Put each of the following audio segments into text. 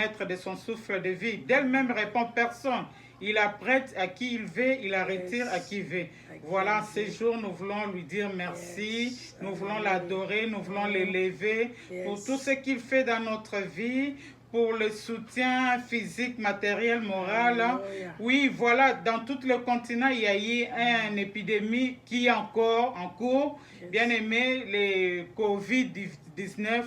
maître de son souffle de vie. D'elle-même répond personne. Il apprête à qui il veut, il la retire à qui il veut. Voilà, ces jours, nous voulons lui dire merci, nous voulons l'adorer, nous voulons l'élever pour tout ce qu'il fait dans notre vie, pour le soutien physique, matériel, moral. Oui, voilà, dans tout le continent, il y a eu une épidémie qui est encore en cours. Bien aimé, le COVID-19.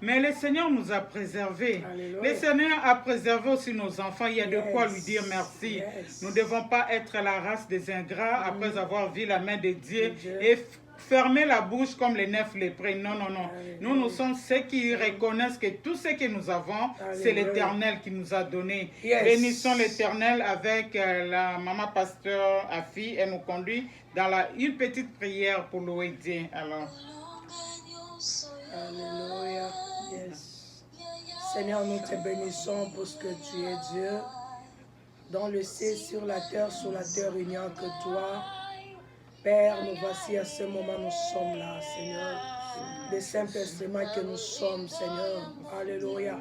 Mais le Seigneur nous a préservés. Le Seigneur a préservé aussi nos enfants. Il y a de quoi lui dire merci. Nous ne devons pas être la race des ingrats après avoir vu la main de Dieu et fermer la bouche comme les 9 lépreux. Non, non, non. Nous sommes ceux qui reconnaissent que tout ce que nous avons, c'est l'Éternel qui nous a donné. Bénissons l'Éternel avec la maman pasteur Afi. Elle nous conduit dans une petite prière pour louer Dieu. Alors. Alléluia. Yes. Seigneur, nous te bénissons pour ce que tu es Dieu. Dans le ciel, sur la terre il n'y a que toi. Père, nous voici à ce moment, nous sommes là, Seigneur. Des simples instruments que nous sommes, Seigneur. Alléluia.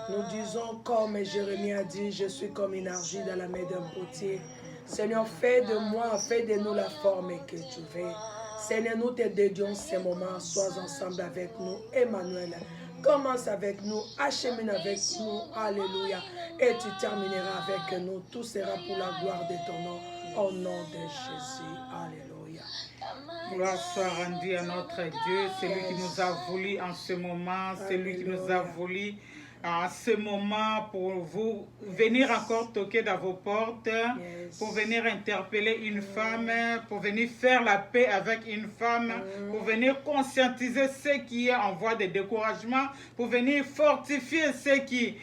Nous disons comme Jérémie a dit, je suis comme une argile dans la main d'un potier. Seigneur, fais de moi, fais de nous la forme que tu veux. Seigneur, nous te dédions ces moments. Sois ensemble avec nous. Emmanuel, commence avec nous. Achemine avec nous. Alléluia. Et tu termineras avec nous. Tout sera pour la gloire de ton nom. Au nom de Jésus. Alléluia. Gloire soit rendue à notre Dieu, celui qui nous a voulu en ce moment, celui qui nous a voulu en ce moment pour vous venir encore toquer dans vos portes, pour venir interpeller une femme, pour venir faire la paix avec une femme, pour venir conscientiser ceux qui est en voie de découragement, pour venir fortifier ceux qui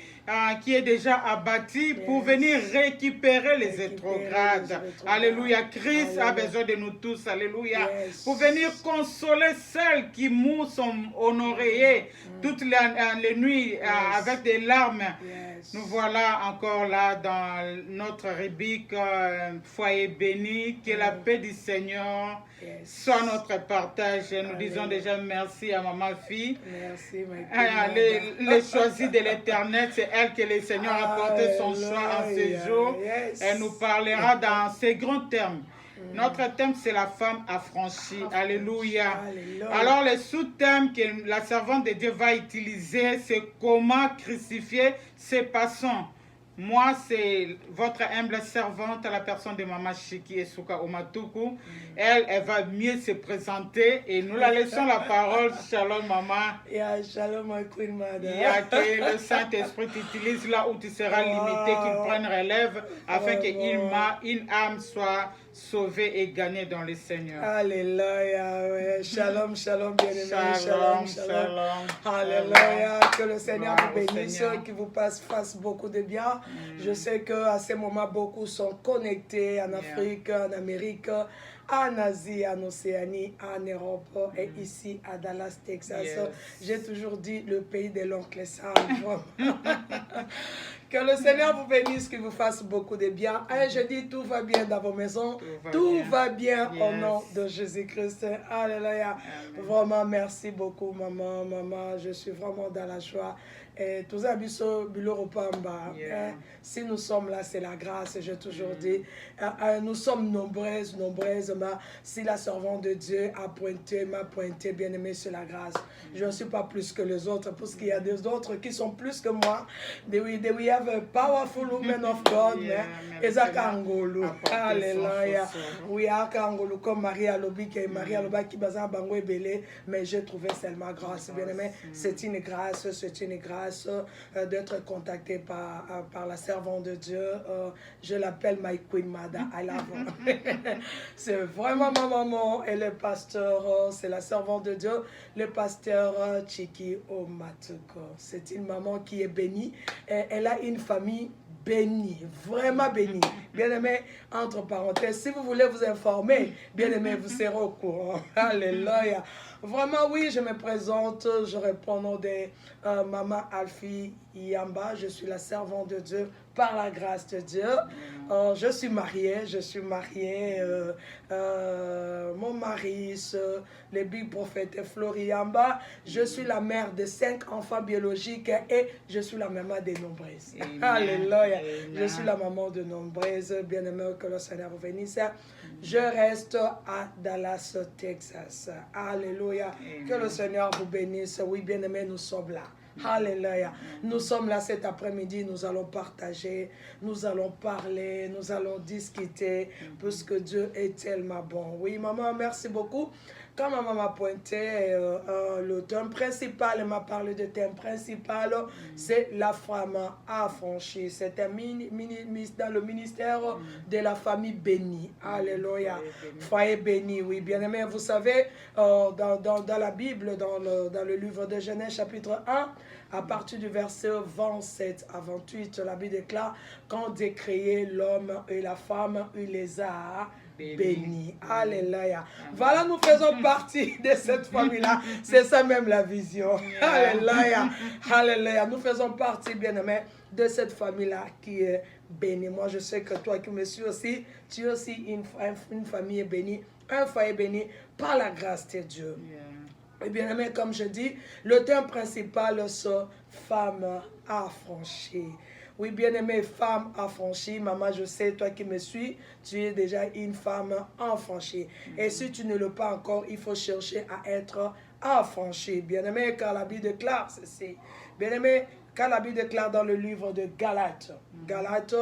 est déjà abattu, pour venir récupérer les rétrogrades. Alléluia. Christ a besoin de nous tous. Alléluia. Pour venir consoler celles qui mourent sont honorées toutes les nuits avec des larmes. Nous voilà encore là dans notre rubrique Foyer béni. Que la paix du Seigneur soit notre partage. Nous disons déjà merci à Maman Fille. Merci, les choisis de l'Éternel, c'est elle que le Seigneur a porté son choix en ce jour. Elle nous parlera dans ces grands termes. Notre thème, c'est la femme affranchie. Alléluia. Alors, le sous-thème que la servante de Dieu va utiliser, c'est comment crucifier ses passants. Moi, c'est votre humble servante, la personne de Maman Chiki Esuka Omatuku. Elle va mieux se présenter et nous la laissons la parole. Shalom, Maman. Shalom, Queen Mada. Que le Saint-Esprit t'utilise là où tu seras limité, qu'il prenne relève afin qu'une âme soit sauvée et gagnée dans le Seigneur. Alléluia. Shalom, shalom, bien-aimés. Shalom, shalom. Alléluia. Que le Seigneur vous bénisse et qu'il vous fasse beaucoup de bien. Je sais qu'à ce moment, beaucoup sont connectés en Afrique, en Amérique, en Asie, en Océanie, en Europe et ici à Dallas, Texas. J'ai toujours dit le pays de l'oncle Sam. Que le Seigneur vous bénisse, qu'il vous fasse beaucoup de bien. Et je dis tout va bien dans vos maisons. Tout va bien au nom de Jésus-Christ. Alléluia. Vraiment, merci beaucoup, maman. Maman, je suis vraiment dans la joie. Et tous abisso biloro pamba. Si nous sommes là, c'est la grâce. J'ai toujours dit, nous sommes nombreuses. Mais si la servante de Dieu m'a pointé, bien aimé, c'est la grâce. Je ne suis pas plus que les autres, parce qu'il y a des autres qui sont plus que moi. We have a powerful woman of God. Ezakangolu. Alléluia. Oui, Akangolu, comme Maria Lobi, qui est Maria Loba qui baza bango belé, mais j'ai trouvé seulement grâce. Bien aimé, c'est une grâce d'être contacté par la servante de Dieu. Je l'appelle My Queen Mada. I love her. C'est vraiment ma maman et le pasteur, c'est la servante de Dieu, le pasteur Chiki Omatuko. C'est une maman qui est bénie. Et elle a une famille bénie, vraiment bénie. Bien aimé, entre parenthèses, si vous voulez vous informer, bien aimé, vous serez au courant. Alléluia. Vraiment, oui, je me présente, je réponds au nom de Maman Alfie Yamba, je suis la servante de Dieu par la grâce de Dieu. Je suis mariée. Mon mari, le big prophète Flori Yamba. Je suis la mère de 5 enfants biologiques et je suis la maman des nombreuses. Alléluia. Je suis la maman de nombreuses. Bien-aimé, que le Seigneur vous bénisse. Je reste à Dallas, Texas. Alléluia. Que le Seigneur vous bénisse. Oui, bien-aimé, nous sommes là. Alléluia. Nous sommes là cet après-midi, nous allons partager, nous allons parler, nous allons discuter, puisque Dieu est tellement bon. Oui, maman, merci beaucoup. Quand maman m'a pointé le thème principal, elle m'a parlé de thème principal, c'est la femme affranchie. C'est un dans le ministère de la famille bénie. Alléluia. Foyer béni, oui, bien aimé. Vous savez, dans la Bible, dans le livre de Genèse, chapitre 1, à partir du verset 27 à 28, la Bible déclare: quand Dieu créé l'homme et la femme, il les a bénis. Alléluia. Voilà, nous faisons partie de cette famille-là. C'est ça même la vision. Alléluia. Alléluia. Nous faisons partie, bien-aimés, de cette famille-là qui est bénie. Moi, je sais que toi qui me suis aussi, tu es aussi une famille bénie, un foyer béni par la grâce de Dieu. Et bien aimé, comme je dis, le thème principal, c'est femme affranchie. Oui, bien aimé, femme affranchie. Maman, je sais, toi qui me suis, tu es déjà une femme affranchie. Et si tu ne l'es pas encore, il faut chercher à être affranchie. Bien aimé, car la Bible déclare ceci. Bien aimé, car la Bible déclare dans le livre de Galates. Galates,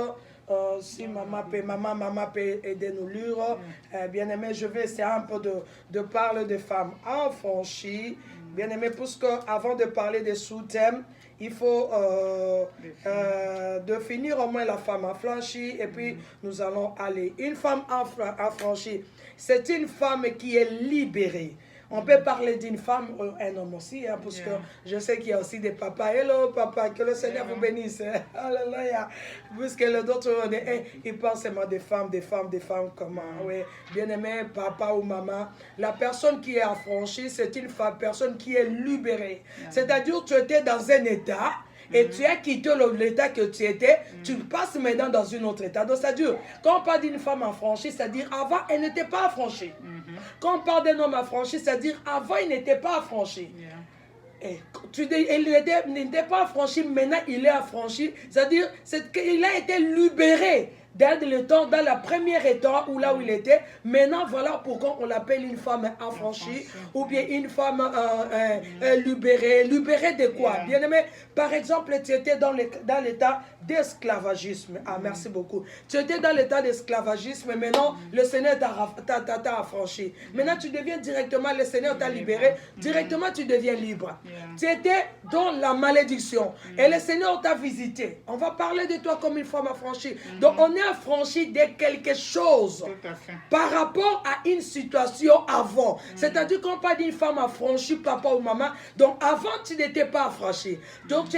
si maman peut aider nous lire, bien aimé, je vais essayer un peu de parler de femmes affranchies. Bien aimé, puisque avant de parler des sous-thèmes, il faut définir au moins la femme affranchie et puis nous allons aller. Une femme affranchie, c'est une femme qui est libérée. On peut parler d'une femme ou un homme aussi, hein, parce que je sais qu'il y a aussi des papas. Hello papa, que le Seigneur vous bénisse. Alléluia. Puisque les autres, ils parlent seulement des femmes comme oui. Bien aimé, papa ou maman. La personne qui est affranchie, c'est une personne qui est libérée. C'est-à-dire tu étais dans un état. Et tu as quitté l'état que tu étais, tu passes maintenant dans un autre état. Donc, c'est-à-dire, quand on parle d'une femme affranchie, c'est-à-dire avant, elle n'était pas affranchie. Quand on parle d'un homme affranchi, c'est-à-dire avant, il n'était pas affranchi. Et il n'était pas affranchi, maintenant il est affranchi. C'est-à-dire qu'il a été libéré dans le temps, dans la première état où là où il était. Maintenant, voilà pourquoi on l'appelle une femme affranchie ou bien une femme libérée. Libérée de quoi? Bien aimé, par exemple, tu étais dans l'état d'esclavagisme. Ah, merci beaucoup. Tu étais dans l'état d'esclavagisme, maintenant le Seigneur t'a affranchi. Maintenant, tu deviens directement, le Seigneur t'a libéré. Directement, tu deviens libre. Tu étais dans la malédiction et le Seigneur t'a visité. On va parler de toi comme une femme affranchie. Donc, on est affranchi de quelque chose par rapport à une situation avant. C'est-à-dire qu'on parle d'une femme affranchie, papa ou maman. Donc avant, tu n'étais pas affranchi. Donc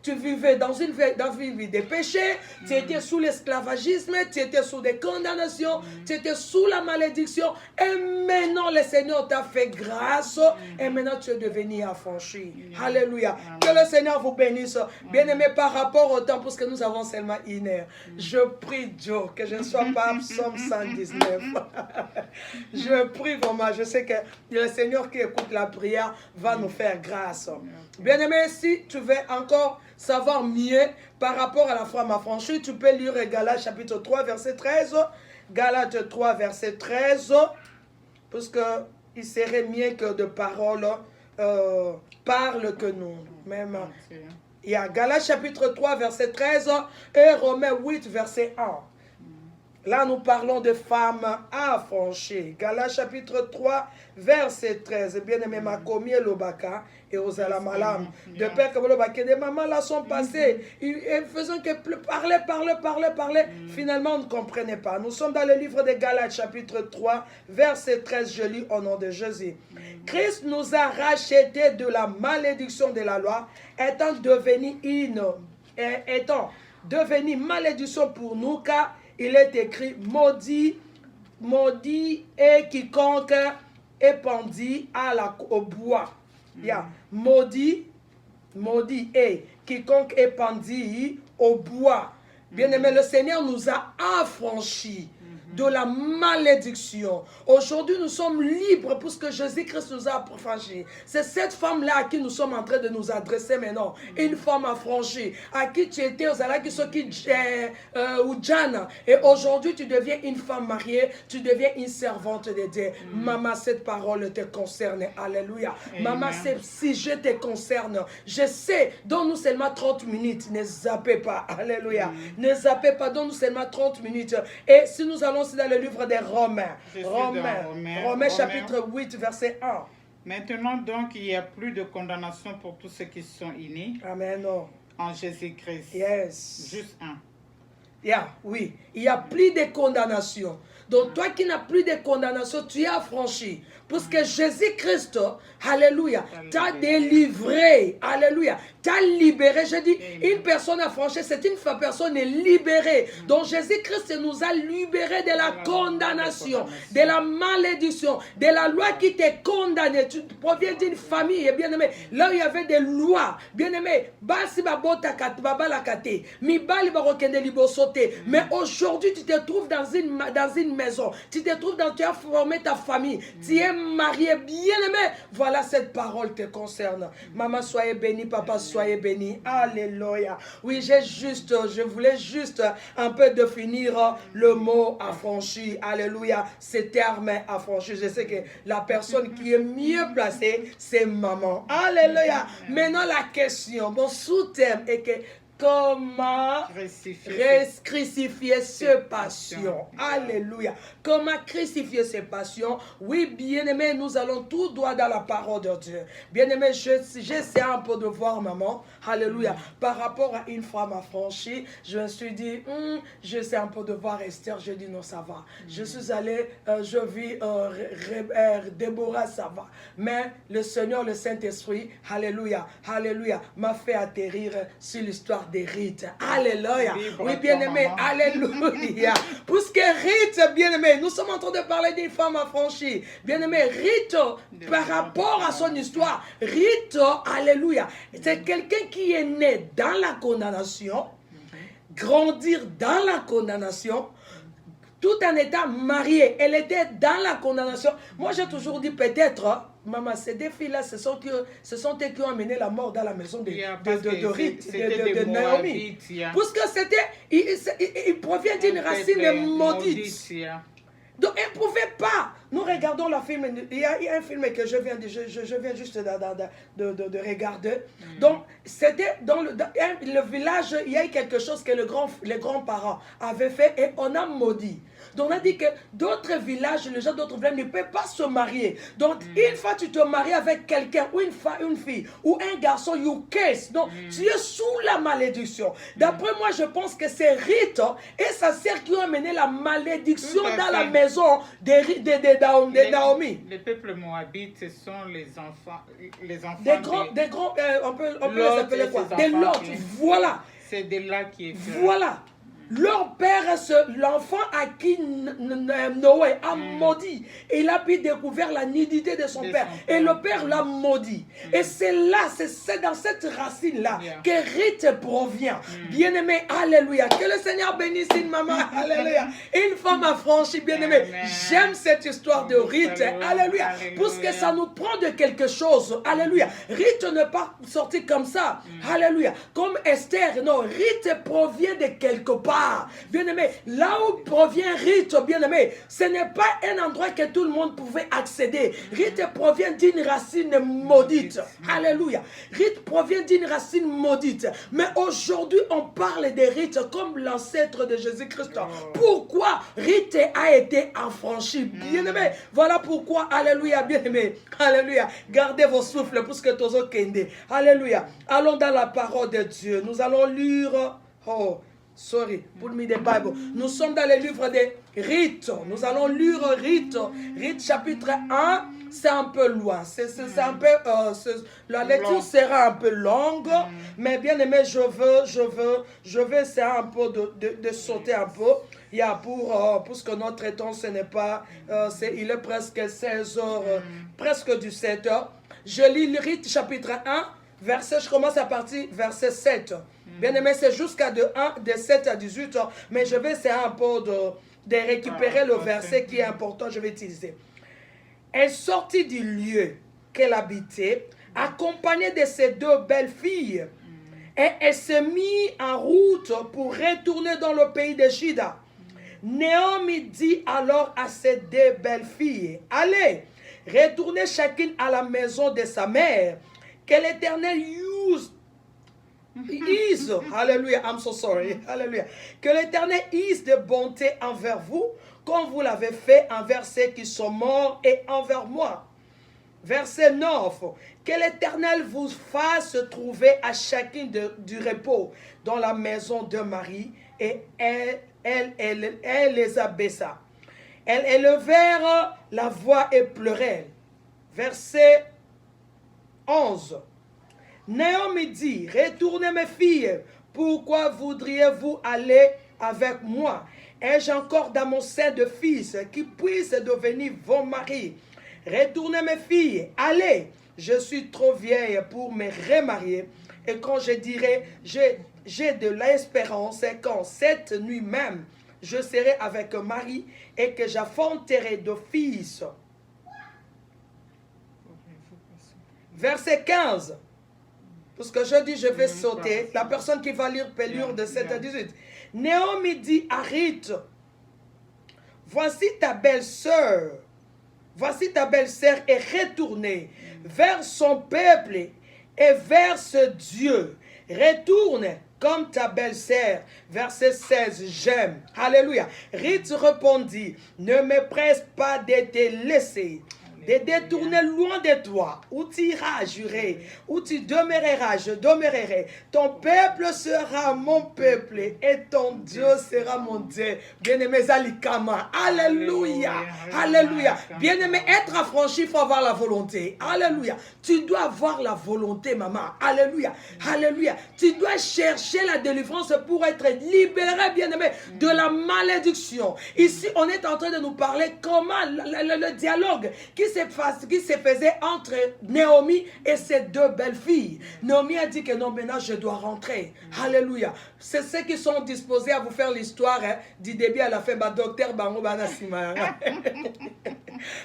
tu vivais dans une vie de péché, tu étais sous l'esclavagisme, tu étais sous des condamnations, tu étais sous la malédiction. Et maintenant, le Seigneur t'a fait grâce et maintenant tu es devenu affranchi. Alléluia. Que le Seigneur vous bénisse. Bien-aimé, par rapport au temps, parce que nous avons seulement une heure, je prie Dieu que je ne sois pas Psaume 119. Je prie vraiment, je sais que le Seigneur qui écoute la prière va nous faire grâce. Bien-aimé, si tu veux encore savoir mieux par rapport à la femme affranchie, tu peux lire Galates chapitre 3, verset 13. Galates 3, verset 13. Parce qu'il serait mieux que de paroles parlent que nous. Même. Il y a Galates chapitre 3, verset 13 et Romains 8, verset 1. Là, nous parlons de femmes affranchies. Galates chapitre 3, verset 13. Bien-aimé, ma commis l'obaka et osala malam. De père comme l'obaka, des mamans là sont passées. Ils faisaient que parler. Finalement, on ne comprenait pas. Nous sommes dans le livre de Galates chapitre 3, verset 13. Je lis au nom de Jésus. Christ nous a rachetés de la malédiction de la loi, étant devenu malédiction pour nous, car il est écrit, maudit est quiconque est pendu au bois. Maudit est quiconque est pendu au bois. Bien-aimé, le Seigneur nous a affranchis de la malédiction. Aujourd'hui, nous sommes libres puisque Jésus-Christ nous a affranchis. C'est cette femme-là à qui nous sommes en train de nous adresser maintenant. Une femme affranchie, à qui tu étais aux Alaki ou Jana. Et aujourd'hui, tu deviens une femme mariée, tu deviens une servante de Dieu. Maman, cette parole te concerne. Alléluia. Maman, si je te concerne, je sais, donne-nous seulement 30 minutes. Ne zappez pas. Alléluia. Ne zappez pas, donne-nous seulement 30 minutes. Et si nous allons dans le livre des Romains. Romains chapitre 8, verset 1. Maintenant donc, il n'y a plus de condamnation pour tous ceux qui sont unis. Amen. En Jésus-Christ. Yes. Juste un. Oui, il n'y a plus de condamnation. Donc toi qui n'as plus de condamnation, tu es affranchi. Parce que Jésus-Christ, alléluia, t'a délivré, alléluia, t'a libéré. Je dis, une personne affranchie, c'est une personne libérée. Donc Jésus-Christ nous a libérés de la condamnation, de la malédiction, de la loi qui t'est condamnée. Tu proviens d'une famille, bien aimé, là où il y avait des lois, bien aimé, mais aujourd'hui tu te trouves dans une maison, tu as formé ta famille, tu es marié, bien aimé. Voilà, cette parole te concerne. Maman, soyez bénie, papa, soyez bénie. Alléluia. Oui, je voulais juste un peu définir le mot affranchi. Alléluia. Ce terme affranchi. Je sais que la personne qui est mieux placée, c'est maman. Alléluia. Maintenant, la question, mon sous-thème est que comment crucifier ses passions. Alléluia. Comment crucifier ses passions. Oui, bien-aimé, nous allons tout droit dans la parole de Dieu. Bien-aimé, j'essaie un peu de voir maman. Alléluia. Par rapport à une femme affranchie, je me suis dit, j'essaie un peu de voir Esther. Je dis non, ça va. Je suis allé, je vis Déborah, ça va. Mais le Seigneur, le Saint-Esprit, alléluia, alléluia, m'a fait atterrir sur l'histoire des rites. Alléluia. Oui, bien-aimé, alléluia. Puisque rite, bien-aimé, nous sommes en train de parler d'une femme affranchie. Bien-aimé, rite, par rapport à son histoire, rite, alléluia, c'est quelqu'un qui est né dans la condamnation, grandir dans la condamnation, tout en étant mariée. Elle était dans la condamnation. Moi, j'ai toujours dit peut-être, maman, ces deux filles-là, ce sont eux qui ont amené la mort dans la maison de Ruth, de Naomi. Parce que il provient d'une racine maudite. Donc, elle ne pouvait pas. Nous regardons le film. Il y a un film que je viens juste de regarder. Donc, c'était dans le village, il y a eu quelque chose que les grands-parents avaient fait et on a maudit. Donc, on a dit que d'autres villages, les gens d'autres villages ne peuvent pas se marier. Donc, une fois tu te maries avec quelqu'un, ou une fille, ou un garçon, you curse. Donc, tu es sous la malédiction. D'après moi, je pense que c'est rites et sa sœur qui ont amené la malédiction dans la maison de Naomi. Le peuple moabite, ce sont les enfants des grands, on peut les appeler quoi? Des lots, voilà. C'est de là qui est fait. Voilà. Leur père, l'enfant à qui Noé a maudit, il a pu découvrir la nudité de son père. Et le père l'a maudit. Et c'est là, c'est dans cette racine-là que rite provient. Bien-aimé, alléluia. Que le Seigneur bénisse une maman, alléluia. Une femme affranchie, bien-aimé. J'aime cette histoire de rite, alléluia. Parce que ça nous prend de quelque chose, alléluia. Rite n'est pas sorti comme ça, alléluia. Comme Esther, non, rite provient de quelque part. Bien-aimé, là où provient rite, bien-aimé, ce n'est pas un endroit que tout le monde pouvait accéder. Rite provient d'une racine maudite. Alléluia. Rite provient d'une racine maudite. Mais aujourd'hui, on parle des rites comme l'ancêtre de Jésus-Christ. Pourquoi rite a été affranchi? Bien-aimé, voilà pourquoi, alléluia, bien-aimé, alléluia. Gardez vos souffles pour ce que tozo kende. Alléluia. Allons dans la parole de Dieu. Nous allons lire... Put me the Bible. Nous sommes dans le livre des rites. Nous allons lire Rite. Rite chapitre 1. C'est un peu loin. C'est un peu, la lecture sera un peu longue. Mais bien aimé, je vais essayer un peu de sauter un peu. Il y a pour que notre temps, ce n'est pas, il est presque 16 heures, presque 17 heures. Je lis le Rite chapitre 1. verset, je commence à partir verset 7. Bien aimé, c'est jusqu'à de 7 à 18, mais je vais essayer un peu de récupérer le verset qui est important, je vais utiliser. Elle sortit du lieu qu'elle habitait, accompagnée de ses 2 belles filles, et elle se mit en route pour retourner dans le pays de Juda. Naomi dit alors à ses 2 belles filles, allez, retournez chacune à la maison de sa mère, que l'Éternel hallelujah, I'm so sorry, hallelujah, que l'Éternel use de bonté envers vous, comme vous l'avez fait envers ceux qui sont morts et envers moi. Verset 9, que l'Éternel vous fasse trouver à chacune du repos dans la maison de Marie, et elle les abaissa. Elles élevèrent la voix et pleurèrent. Verset 11. Naomi dit, retournez mes filles, pourquoi voudriez-vous aller avec moi? Ai-je encore dans mon sein de fils qui puissent devenir vos maris? Retournez mes filles, allez, je suis trop vieille pour me remarier. Et quand je dirai, j'ai de l'espérance, quand cette nuit même, je serai avec Marie et que j'enfanterai de fils. Verset 15. Parce que je dis, je vais sauter. La personne qui va lire peut lire de 7 à 18. Naomi dit à Ruth, voici ta belle-sœur. Voici ta belle-sœur est retournée vers son peuple et vers ce Dieu. Retourne comme ta belle-sœur. Verset 16, j'aime. Alléluia. Ruth répondit, ne me presse pas de te laisser, de détourner loin de toi, où tu iras, juré, où tu demeureras, je demeurerai. Ton peuple sera mon peuple et ton Dieu sera mon Dieu. Bien-aimé Zalikama, alléluia, alléluia. Bien-aimé, être affranchi, il faut avoir la volonté. Alléluia. Tu dois avoir la volonté, maman. Alléluia, alléluia. Tu dois chercher la délivrance pour être libéré, bien-aimé, de la malédiction. Ici, on est en train de nous parler comment le dialogue qui se faisait entre Naomi et ses 2 belles filles. Naomi a dit que non, maintenant je dois rentrer. Alléluia. C'est ceux qui sont disposés à vous faire l'histoire du début à la fin. Docteur Bango Banasima.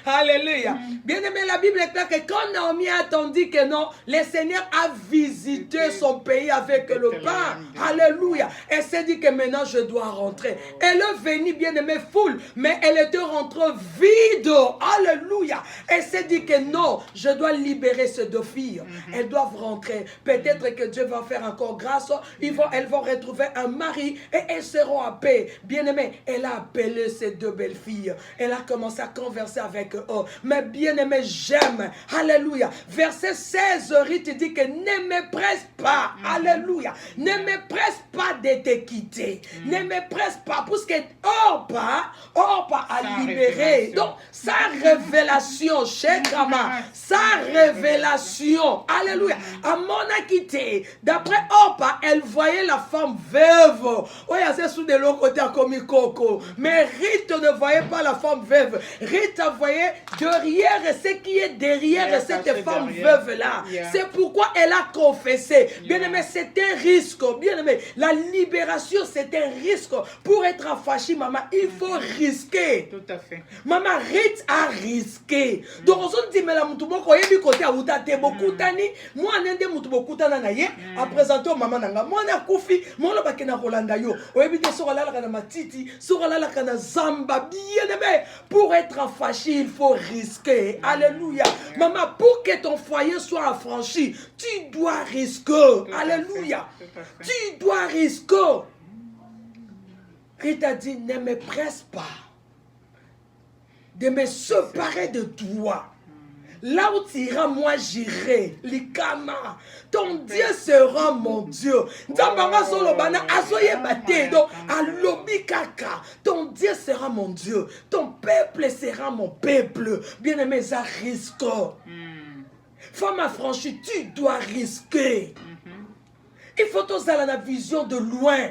Alléluia. Bien aimé, la Bible est claire que quand Naomi a attendu que non, le Seigneur a visité son pays avec le pain. Alléluia. Elle s'est dit que maintenant je dois rentrer. Elle est venue, bien aimé, foule, mais elle était rentrée vide. Alléluia. Elle s'est dit que non, je dois libérer ces 2 filles. Elles doivent rentrer. Peut-être que Dieu va faire encore grâce. Elles vont retrouver un mari et elles seront en paix. Bien aimé, elle a appelé ces 2 belles filles. Elle a commencé à converser avec eux. Mais bien aimé, j'aime. Alléluia. Verset 16, Ruth dit que ne me presse pas. Alléluia. Ne me presse pas de te quitter. Ne me presse pas. Parce que Orpa a libéré. Donc, sa révélation, chez Grama, sa révélation. Alléluia. Amon a quitté. D'après Orpa, elle voyait la femme veuve. Oui, c'est sous de l'autre côté à Komikoko. Mais Ruth ne voyait pas la femme veuve. Ruth voyait derrière ce qui est derrière cette femme veuve-là. C'est pourquoi elle a confessé. Bien aimé, c'est un risque. Bien aimé, la libération, c'est un risque. Pour être affranchi, maman, il faut risquer. Tout à fait. Maman, Ruth a risqué. Donc, on dit, mais la moutoubo, il y a côté à Outate, beaucoup tani. Moi, on a des moutoubo, à présenter au maman nanga. Moi, on a koufi, moi, on a bakena Rolanda yo. On a dit, sur la kana matiti, sur la kana zamba. Bien aimé, pour être affranchi, il faut risquer. Alléluia. Maman, pour que ton foyer soit affranchi, tu dois risquer. Alléluia. Tu dois risquer. Rita dit, ne me presse pas de me séparer de toi. Là où tu iras, moi j'irai. Likama. Ton Dieu sera mon Dieu. Ton Dieu sera mon Dieu. Ton peuple sera mon peuple. Bien-aimé, ça risque. Femme affranchie, tu dois risquer. Il faut tous aller à la vision de loin.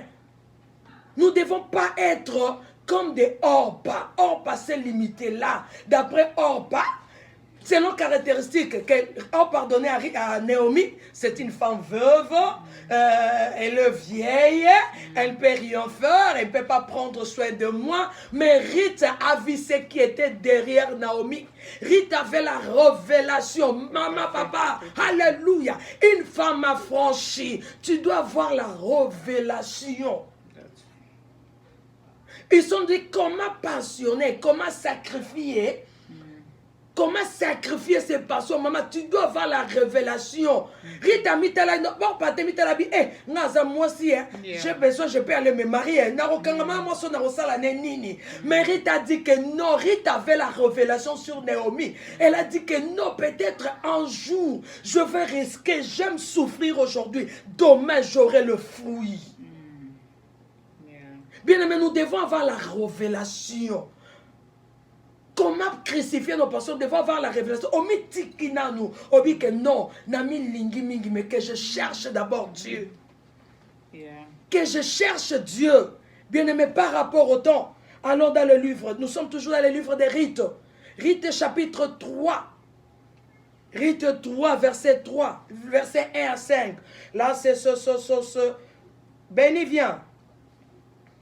Nous ne devons pas être comme des Orpa. Orpa, c'est limité là. D'après Orpa, selon caractéristiques qu'on pardonnait à Naomi, c'est une femme veuve, elle est vieille, elle ne peut rien faire, elle ne peut pas prendre soin de moi. Mais Ruth a vu ce qui était derrière Naomi. Ruth avait la révélation. Maman, papa, alléluia. Une femme affranchie, tu dois voir la révélation. Ils sont dit comment passionner, comment sacrifier. Comment sacrifier ses passions, maman, tu dois avoir la révélation. Rita mitala no bon pate mitala bi ngaza moi aussi j'ai besoin, je peux aller me marier. Na rokanga moi so na rosala nini. Mais Rita dit que non, Rita avait la révélation sur Naomi. Elle a dit que non, peut-être un jour je vais risquer, j'aime souffrir aujourd'hui, demain j'aurai le fruit. Bien aimé, nous devons avoir la révélation. Comment crucifier nos passions? Nous devons avoir la révélation. Omi tikina nous. Obi que non. Nami lingi mingi. Mais que je cherche d'abord Dieu. Que je cherche Dieu. Bien aimé, par rapport au temps. Allons dans le livre. Nous sommes toujours dans le livre des Rites. Rites chapitre 3. Rites 3, verset 3. Verset 1 à 5. Là, c'est ce. Béni vient.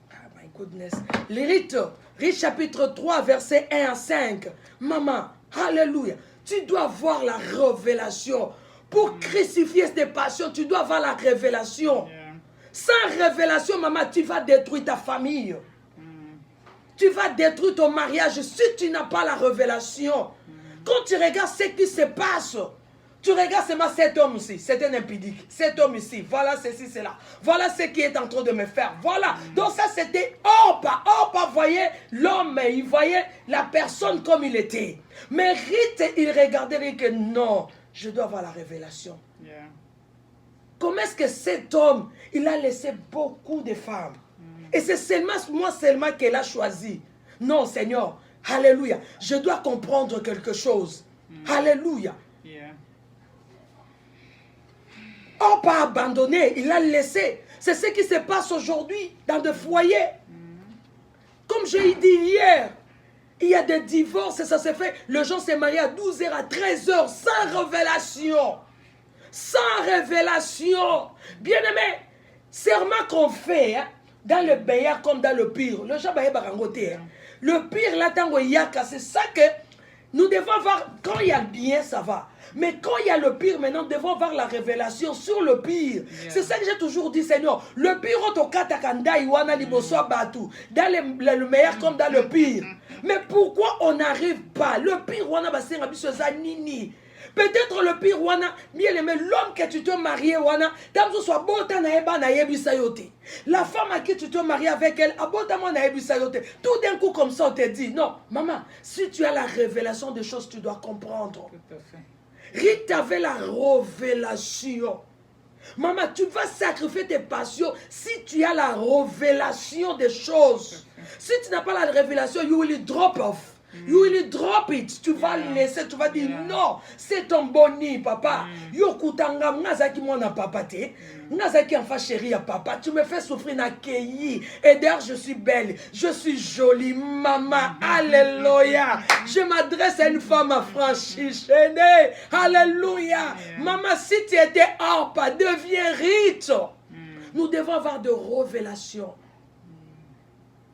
Ah, my goodness. Les Rites. Rites chapitre 3, verset 1 à 5. Maman, alléluia. Tu dois voir la révélation. Pour crucifier tes passions, tu dois avoir la révélation. Sans révélation, maman, tu vas détruire ta famille. Tu vas détruire ton mariage si tu n'as pas la révélation. Quand tu regardes ce qui se passe, tu regardes seulement cet homme ici, c'est un impudique. Cet homme ici, voilà ceci, cela. Voilà ce qui est en train de me faire. Voilà. Donc ça, c'était Orpa. Orpa voyait l'homme, il voyait la personne comme il était. Mais Ruth, il regardait et que non, je dois avoir la révélation. Comment est-ce que cet homme, il a laissé beaucoup de femmes? Et c'est seulement moi seulement qu'elle a choisi. Non, Seigneur, alléluia. Je dois comprendre quelque chose. Alléluia. On pas abandonné, il a laissé. C'est ce qui se passe aujourd'hui dans des foyers. Comme j'ai dit hier, il y a des divorces et ça se fait. Le gens s'est marié à 12h, à 13h, sans révélation. Sans révélation. Bien aimé, serment qu'on fait dans le meilleur comme dans le pire. Le gens va barangoter. Le pire, là, tango yaka, c'est ça que nous devons voir. Quand il y a le bien, ça va. Mais quand il y a le pire, maintenant, nous devons avoir la révélation sur le pire. C'est ça que j'ai toujours dit, Seigneur. Le pire, on katakanda iwana liboso batu. Dans le meilleur comme dans le pire. Mais pourquoi on n'arrive pas? Le pire, wana basenga biso za nini. Peut-être le pire, wana, bien aimé, l'homme que tu te marié, wana, tamzo soit bota na eba na yebisa yote. La femme à qui tu te maries avec elle, abota mo na yebisa yote. Tout d'un coup, comme ça, on te dit, non, maman, si tu as la révélation des choses, tu dois comprendre. Tout à fait. Ruth avait la révélation. Maman, tu vas sacrifier tes passions si tu as la révélation des choses. Si tu n'as pas la révélation, you will drop off. You will drop it. Tu vas laisser, tu vas dire non, c'est ton boni, papa. Yo kutanga ngazaki mona papa te. Ngazaki enfant chéri à papa. Tu me fais souffrir na keyi. Et d'ailleurs, je suis belle, je suis jolie, maman. Alléluia. Je m'adresse à une femme affranchie, chaînée. Alléluia. Maman, si tu étais Orpa, deviens riche. Nous devons avoir de révélations.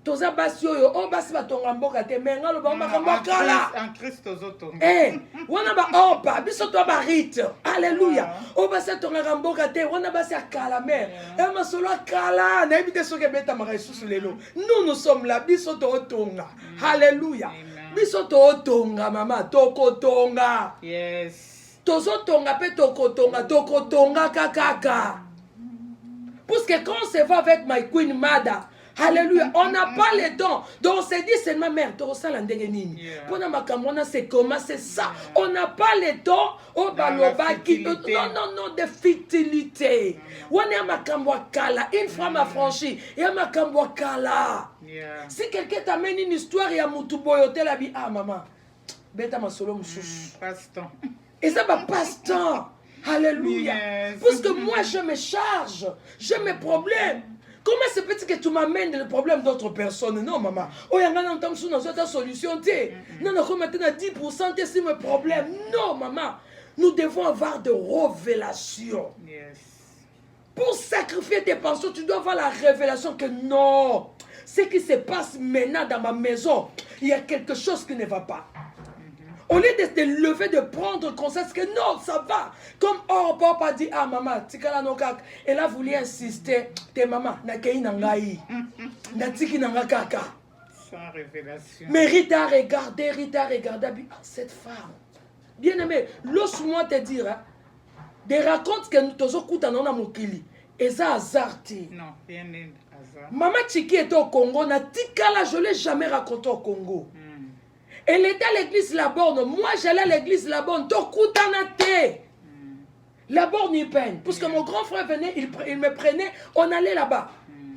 Toza basi oyo o basi batonga mboka te menga lo ba makambo kala en Christ tozoto wana ba opa biso to ba rite alléluia o basi tonga mboka te wana basi akala mer masolo akala na ebite soke beta maka isusu lelo nous sommes là biso to tonga alléluia biso to tonga mama tokotonga yes tozotonga pe tokotonga kakaka parce que quand on se va avec my queen Mada. Alléluia, on n'a pas le temps. Donc on s'est dit, c'est ma mère, c'est comment, c'est ça. On n'a pas le temps. Non, de futilité. On est ma kala, une femme affranchie. Et ma kala. Si quelqu'un t'amène une histoire, il y a Moutuboyote la vie. Ah, maman, bêta ma solo moussous. Passe-temps. Et ça va passe-temps. Alléluia. Parce que moi, je me charge. J'ai mes problèmes. Comment se peut-il que tu m'amènes le problème d'autres personnes? Non, maman. Oh, il y a un entame sous notre solution. Non, non, maintenant 10% c'est mes problèmes. Non, maman. Nous devons avoir de révélations. Yes. Pour sacrifier tes pensions, tu dois avoir la révélation que non, ce qui se passe maintenant dans ma maison, il y a quelque chose qui ne va pas. Au lieu de te lever, de prendre conscience que non, ça va. Comme papa a dit, ah maman, tikala no kaka. Elle a voulu insister, te maman, na kei nangai. Na tiki nanga kaka. Sans révélation. Mais Rita a regardé, cette femme. Bien aimé, laisse-moi te dire, hein, des racontes que nous tous écoutons dans la mokili. Et ça hasardé. Non, rien n'est hasard. Maman Tchiki était au Congo, na tikala, je ne l'ai jamais raconté au Congo. Elle était à l'église La Borne. Moi, j'allais à l'église La Borne. La Borne, il peine. Puisque mon grand frère venait, il me prenait, on allait là-bas.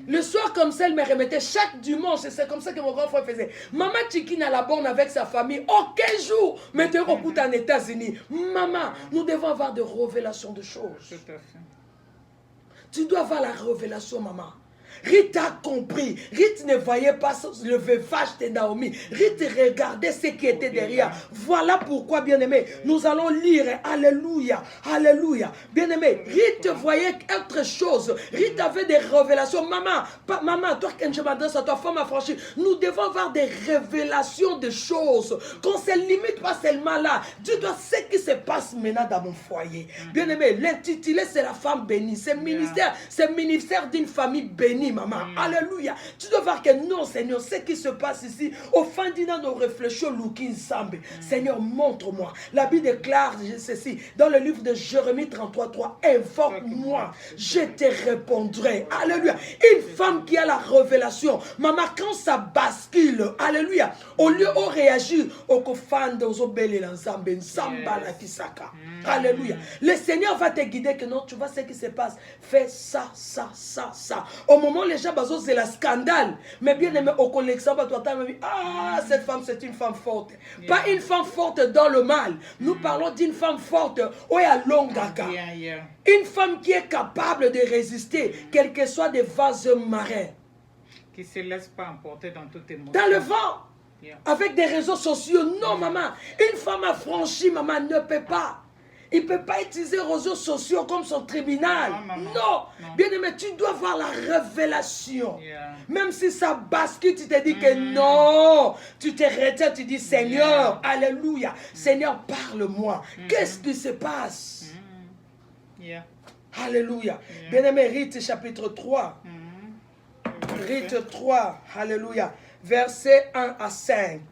Le soir, comme ça, elle me remettait chaque dimanche. C'est comme ça que mon grand frère faisait. Maman Tchiki à La Borne avec sa famille. Aucun jour, mettez au en États-Unis. Maman, nous devons avoir des révélations de choses. Tout à fait. Tu dois avoir la révélation, maman. Rita a compris. Rita ne voyait pas le veuvage de Naomi. Rita regardait ce qui était derrière. Voilà pourquoi, bien-aimé, nous allons lire. Alléluia. Alléluia. Bien-aimé, Rita voyait autre chose. Rita avait des révélations. Maman, toi, quand je m'adresse à toi, femme affranchie, nous devons avoir des révélations de choses. Qu'on ne se limite pas seulement là. Dieu doit ce qui se passe maintenant dans mon foyer. Bien-aimé, l'intitulé, c'est la femme bénie. C'est ministère d'une famille bénie. Maman, alléluia. Tu dois voir que non, Seigneur, ce qui se passe ici, au fin d'une nos réflexions, Loukin Sambe. Seigneur, montre-moi. La Bible déclare ceci dans le livre de Jérémie 33:3. Invoque-moi, je te répondrai. Alléluia. Une femme qui a la révélation, maman, quand ça bascule, alléluia, au lieu de réagir, au kofan de Zobele l'ensemble, Nsamba la Kisaka. Alléluia. Le Seigneur va te guider que non, tu vois ce qui se passe. Fais ça, ça, ça, ça. Au moment où les gens basent, c'est la scandale. Mais bien aimé, au collection, ah, cette femme, c'est une femme forte. Pas une femme forte dans le mal. Nous parlons d'une femme forte. Oh, il y a Longaka. Une femme qui est capable de résister, quel que soit des vases marins. Qui ne se laisse pas emporter dans toutes tes émotions. Dans le vent. Avec des réseaux sociaux. Non, maman. Une femme affranchie, maman, ne peut pas. Il ne peut pas utiliser les réseaux sociaux comme son tribunal. Non. Bien aimé, tu dois avoir la révélation. Même si ça bascule, tu te dis que non. Tu te retiens, tu dis Seigneur, alléluia. Seigneur, parle-moi. Qu'est-ce qui se passe? Alléluia. Bien aimé, Rite chapitre 3. Rite 3. Alléluia. Versets 1 à 5.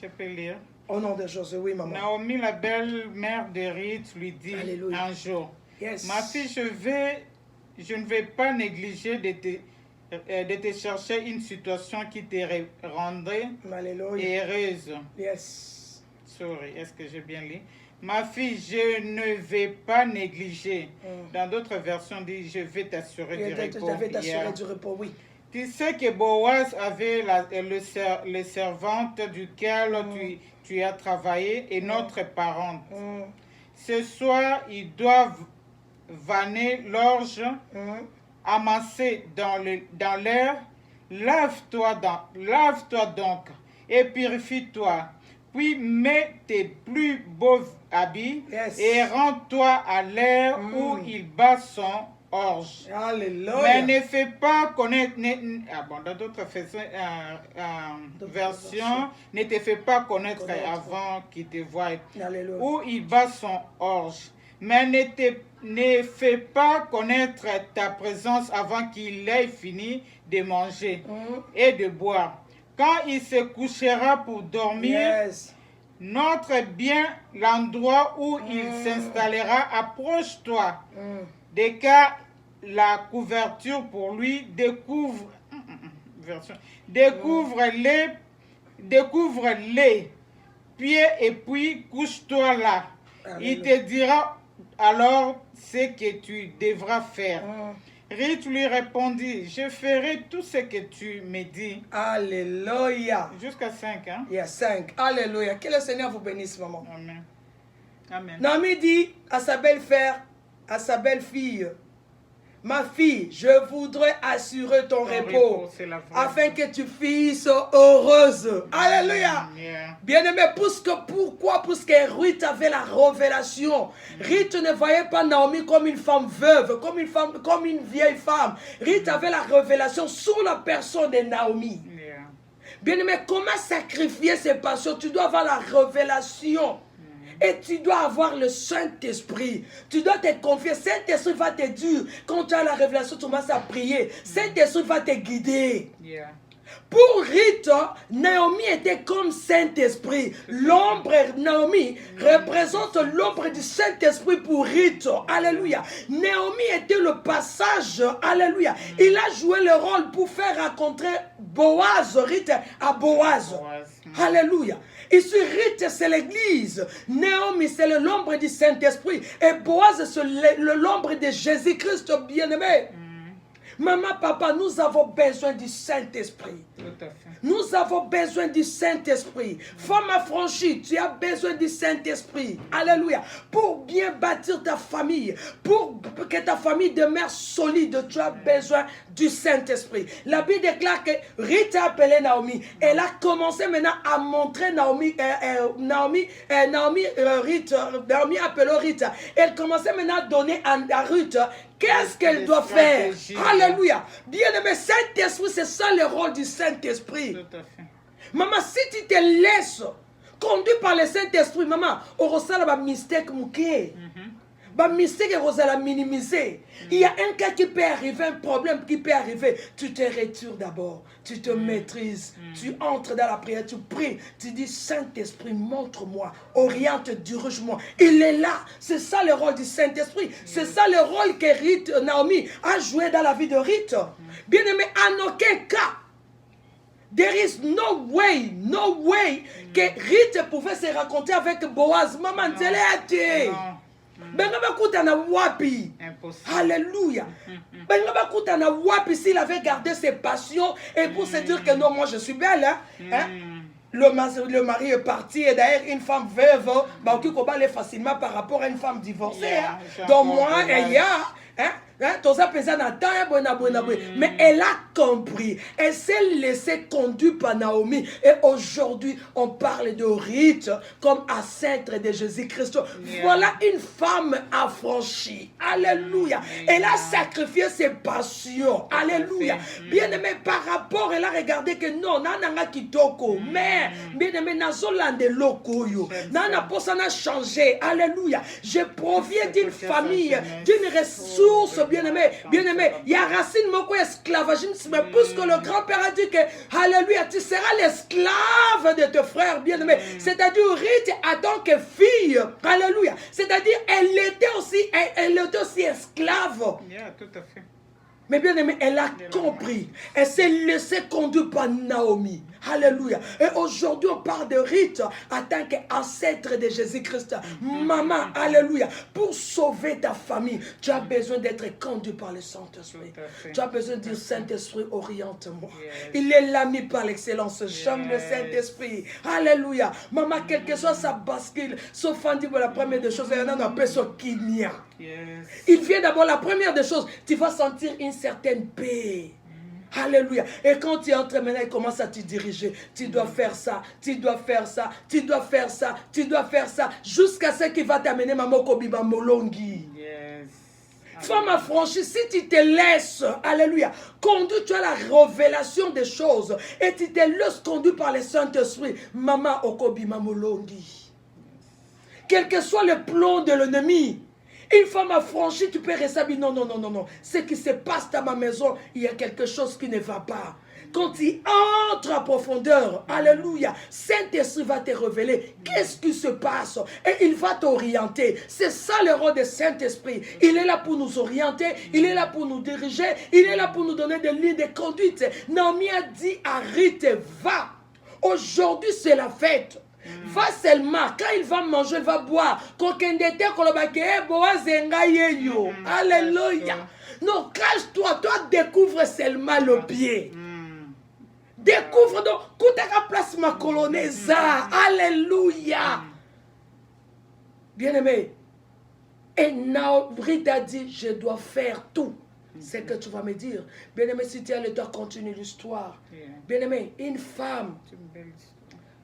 Je peux lire. Au nom de Jésus, oui, maman. Naomi, la belle-mère de Ruth, lui dit un jour, ma fille, je ne vais pas négliger de te chercher une situation qui te rendrait heureuse. Sorry, est-ce que j'ai bien lu? Ma fille, je ne vais pas négliger. Dans d'autres versions, dit, je vais t'assurer du repos. Je vais t'assurer du repos, oui. Tu sais que Boaz avait le servante duquel tu as travaillé et notre parente. Ce soir, ils doivent vanner l'orge, amasser dans l'air. Lave-toi donc et purifie-toi. Puis mets tes plus beaux habits et rends-toi à l'air où il bat son orge. Alléluia. Mais ne fais pas connaître, dans d'autres versions, ne te fais pas connaître avant qu'il te voie. Où il bat son orge. Mais ne fais pas connaître ta présence avant qu'il ait fini de manger et de boire. Quand il se couchera pour dormir, notre bien, l'endroit où il s'installera, approche-toi. Dès que la couverture pour lui, découvre-les pieds et puis couche-toi là. Il te dira alors ce que tu devras faire. Ruth lui répondit, je ferai tout ce que tu me dis. Alléluia. Jusqu'à 5, hein? Il y a 5. Alléluia. Que le Seigneur vous bénisse, maman. Amen. Amen. Naomi dit à sa belle-fille, ma fille, je voudrais assurer ton repos afin que tu fisses heureuse. Alléluia. Bien-aimé, pourquoi? Parce que Ruth avait la révélation. Ruth ne voyait pas Naomi comme une femme veuve, comme une vieille femme. Ruth avait la révélation sur la personne de Naomi. Bien-aimé, comment sacrifier ses passions? Tu dois avoir la révélation. Et tu dois avoir le Saint-Esprit. Tu dois te confier. Saint-Esprit va te dire, quand tu as la révélation, tu commences à prier. Saint-Esprit va te guider. Pour Ruth, Naomi était comme Saint-Esprit. L'ombre, Naomi, représente l'ombre du Saint-Esprit pour Ruth. Alléluia. Naomi était le passage. Alléluia. Il a joué le rôle pour faire rencontrer Boaz, Ruth, à Boaz. Alléluia. Ici, Ruth, c'est l'église. Naomi, c'est l'ombre du Saint-Esprit. Et Boaz, c'est l'ombre de Jésus-Christ bien-aimé. Maman, papa, nous avons besoin du Saint-Esprit. Nous avons besoin du Saint-Esprit. Femme affranchie, tu as besoin du Saint-Esprit. Alléluia. Pour bien bâtir ta famille, pour que ta famille demeure solide, tu as besoin du Saint-Esprit. La Bible déclare que Ruth a appelé Naomi. Elle a commencé maintenant à montrer Naomi appelé Ruth. Elle commençait maintenant à donner à Ruth qu'est-ce qu'elle doit faire. Alléluia. Bien-aimé, Saint-Esprit, c'est ça le rôle du Saint-Esprit. Maman, si tu te laisses conduire par le Saint-Esprit, maman, on ressent la mystère mouké. Mystère est minimisé. Il y a un cas qui peut arriver, un problème qui peut arriver. Tu te retires d'abord. Tu te maîtrises. Tu entres dans la prière. Tu pries. Tu dis, Saint-Esprit, montre-moi. Oriente, dirige-moi. Il est là. C'est ça le rôle du Saint-Esprit. C'est ça le rôle que Naomi a joué dans la vie de Ruth. Bien aimé, en aucun cas, there is no way que Ruth pouvait se rencontrer avec Boaz. Maman, tu l'as. Alléluia. S'il avait gardé ses passions et pour se dire que non, moi je suis belle, le mari est parti et d'ailleurs une femme veuve qui combat facilement par rapport à une femme divorcée. Donc moi, il y a mais elle a compris. Elle s'est laissée conduire par Naomi. Et aujourd'hui, on parle de Ruth comme ancêtre de Jésus-Christ. Voilà une femme affranchie. Alléluia. Elle a sacrifié ses passions. Alléluia. Bien aimé, par rapport, elle a regardé que non, nananga kitoko. Mais, bien aimé, nazolande lokoyo. Nana posana changé. Alléluia. Je proviens d'une famille, d'une ressource. Bien-aimé, il y a racine moko esclavagisme, mais puisque le grand-père a dit que, alléluia, tu seras l'esclave de tes frères, bien-aimé. C'est-à-dire, Ruth, en tant que fille, alléluia. C'est-à-dire, elle était aussi esclave. Tout à fait. Mais bien aimé, elle a compris. Elle s'est laissée conduire par Naomi. Alléluia. Et aujourd'hui, on parle de Ruth en tant qu'ancêtre de Jésus-Christ. Maman, alléluia. Pour sauver ta famille, tu as besoin d'être conduit par le Saint-Esprit. Tu as besoin de dire, Saint-Esprit, oriente-moi. Il est l'ami par l'excellence. J'aime le Saint-Esprit. Alléluia. Maman, quelle que soit sa bascule, sauf en dire la première des choses, il y en a un peu sur Kinia. Il vient d'abord, la première des choses, tu vas sentir une certaine paix. Alléluia. Et quand tu entres maintenant, il commence à te diriger. Tu dois faire ça, tu dois faire ça, tu dois faire ça, tu dois faire ça, jusqu'à ce qu'il va t'amener Maman Kobiba Molongi. Femme affranchie, si tu te laisses, alléluia, conduire, tu as la révélation des choses et tu te laisses conduire par le Saint-Esprit. Maman Okobima Molongi. Quel que soit le plan de l'ennemi, une femme affranchie, tu peux rester. Non. Ce qui se passe dans ma maison, il y a quelque chose qui ne va pas. Quand tu entres en profondeur, alléluia, Saint-Esprit va te révéler qu'est-ce qui se passe et il va t'orienter. C'est ça le rôle de Saint-Esprit. Il est là pour nous orienter, il est là pour nous diriger, il est là pour nous donner des lignes de conduite. Naomi a dit à Ruth, va. Aujourd'hui, c'est la fête. Va seulement, quand il va manger, il va boire. Alléluia. Non, cache-toi, toi découvre seulement le pied. Découvre donc, Koutaka place ma colonesa. Alléluia. Bien-aimé. Et Ruth a dit, je dois faire tout. c'est que tu vas me dire. Bien-aimé, si tu as le temps, continue l'histoire. Bien-aimé, une femme.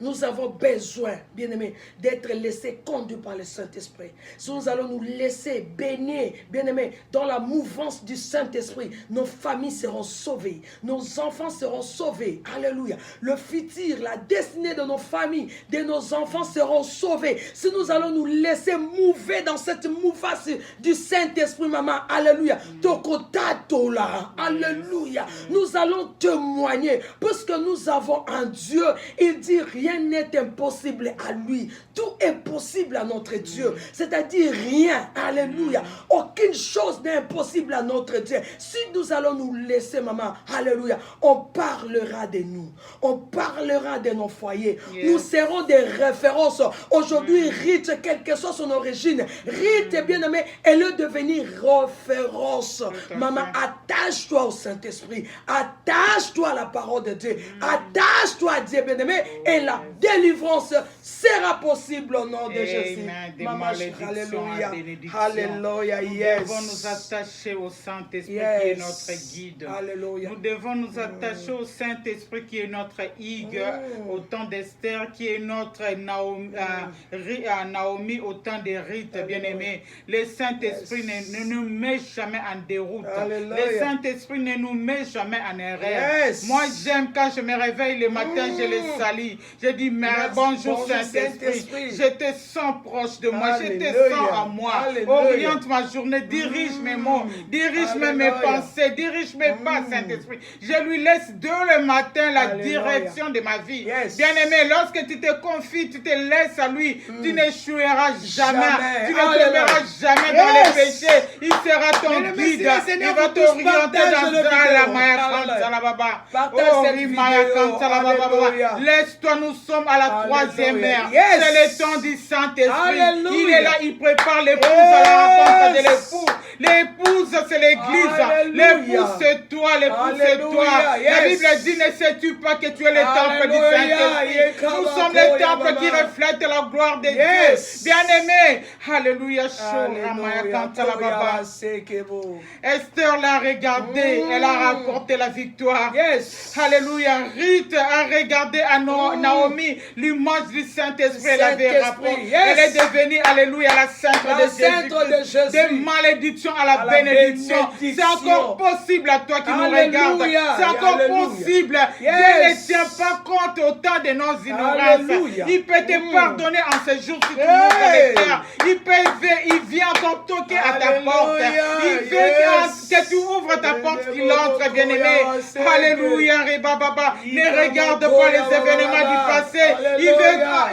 Nous avons besoin, bien-aimés, d'être laissés conduits par le Saint-Esprit. Si nous allons nous laisser baigner, bien-aimés, dans la mouvance du Saint-Esprit, nos familles seront sauvées, nos enfants seront sauvés. Alléluia. Le futur, la destinée de nos familles, de nos enfants seront sauvés. Si nous allons nous laisser mouver dans cette mouvance du Saint-Esprit, maman, alléluia. Tokotato-la, alléluia. Nous allons témoigner, parce que nous avons un Dieu, il dit rien n'est impossible à lui. Tout est possible à notre Dieu. C'est-à-dire rien. Alléluia. Aucune chose n'est impossible à notre Dieu. Si nous allons nous laisser, maman, alléluia, on parlera de nous. On parlera de nos foyers. Nous serons des références. Aujourd'hui, Rite, quelle que soit son origine, Rite, bien-aimé, elle est devenue référence. Maman, attache-toi au Saint-Esprit. Attache-toi à la parole de Dieu. Attache-toi à Dieu, bien-aimé, et la délivrance sera possible au nom de Jésus. Maman, alléluia. Alléluia. Nous devons nous attacher au Saint-Esprit qui est notre guide. Alléluia. Nous devons nous attacher au Saint-Esprit qui est notre Higue au temps d'Esther, qui est notre Naomi au temps de Rite, bien-aimé. Le Saint-Esprit ne nous met jamais en déroute. Alléluia. Le Saint-Esprit ne nous met jamais en erreur. Moi, j'aime quand je me réveille le matin, je le salue. Je dis, bonjour Saint-Esprit. Je te sens proche de moi. Je te sens à moi. Oriente ma journée. Dirige mes mots. Dirige mes pensées. Dirige mes pas, Saint-Esprit. Je lui laisse dès le matin la direction de ma vie. Bien-aimé, lorsque tu te confies, tu te laisses à lui, tu n'échoueras jamais. Tu ne tomberas jamais dans les péchés. Il sera ton guide. Il va t'orienter dans la Maya. Laisse-toi, nous sommes à la troisième ère. C'est le temps du Saint-Esprit. Il est là, il prépare l'épouse à la rencontre de l'époux. L'épouse, c'est l'église. L'épouse, c'est toi. L'épouse, c'est toi. La Bible dit, ne sais-tu pas que tu es le temple du Saint-Esprit? Nous sommes le temple qui reflète la gloire de Dieu. Bien-aimé. Alléluia. Esther l'a regardé. Elle a rapporté la victoire. Alléluia. Rite a regardé à Naomi l'image du Saint-Esprit. Elle avait rapporté. Elle est devenue, alléluia, la sainte de Jésus. De malédiction à la bénédiction. C'est encore possible à toi qui nous regardes. C'est encore possible. Dieu ne tient pas compte autant de nos ignorances. Il peut te pardonner en ce jour si tu ouvres les cœurs. Il vient encore toquer à ta porte. Il veut que tu ouvres ta porte, qu'il entre, bien-aimé. Alléluia. Ne regarde pas les événements du passé.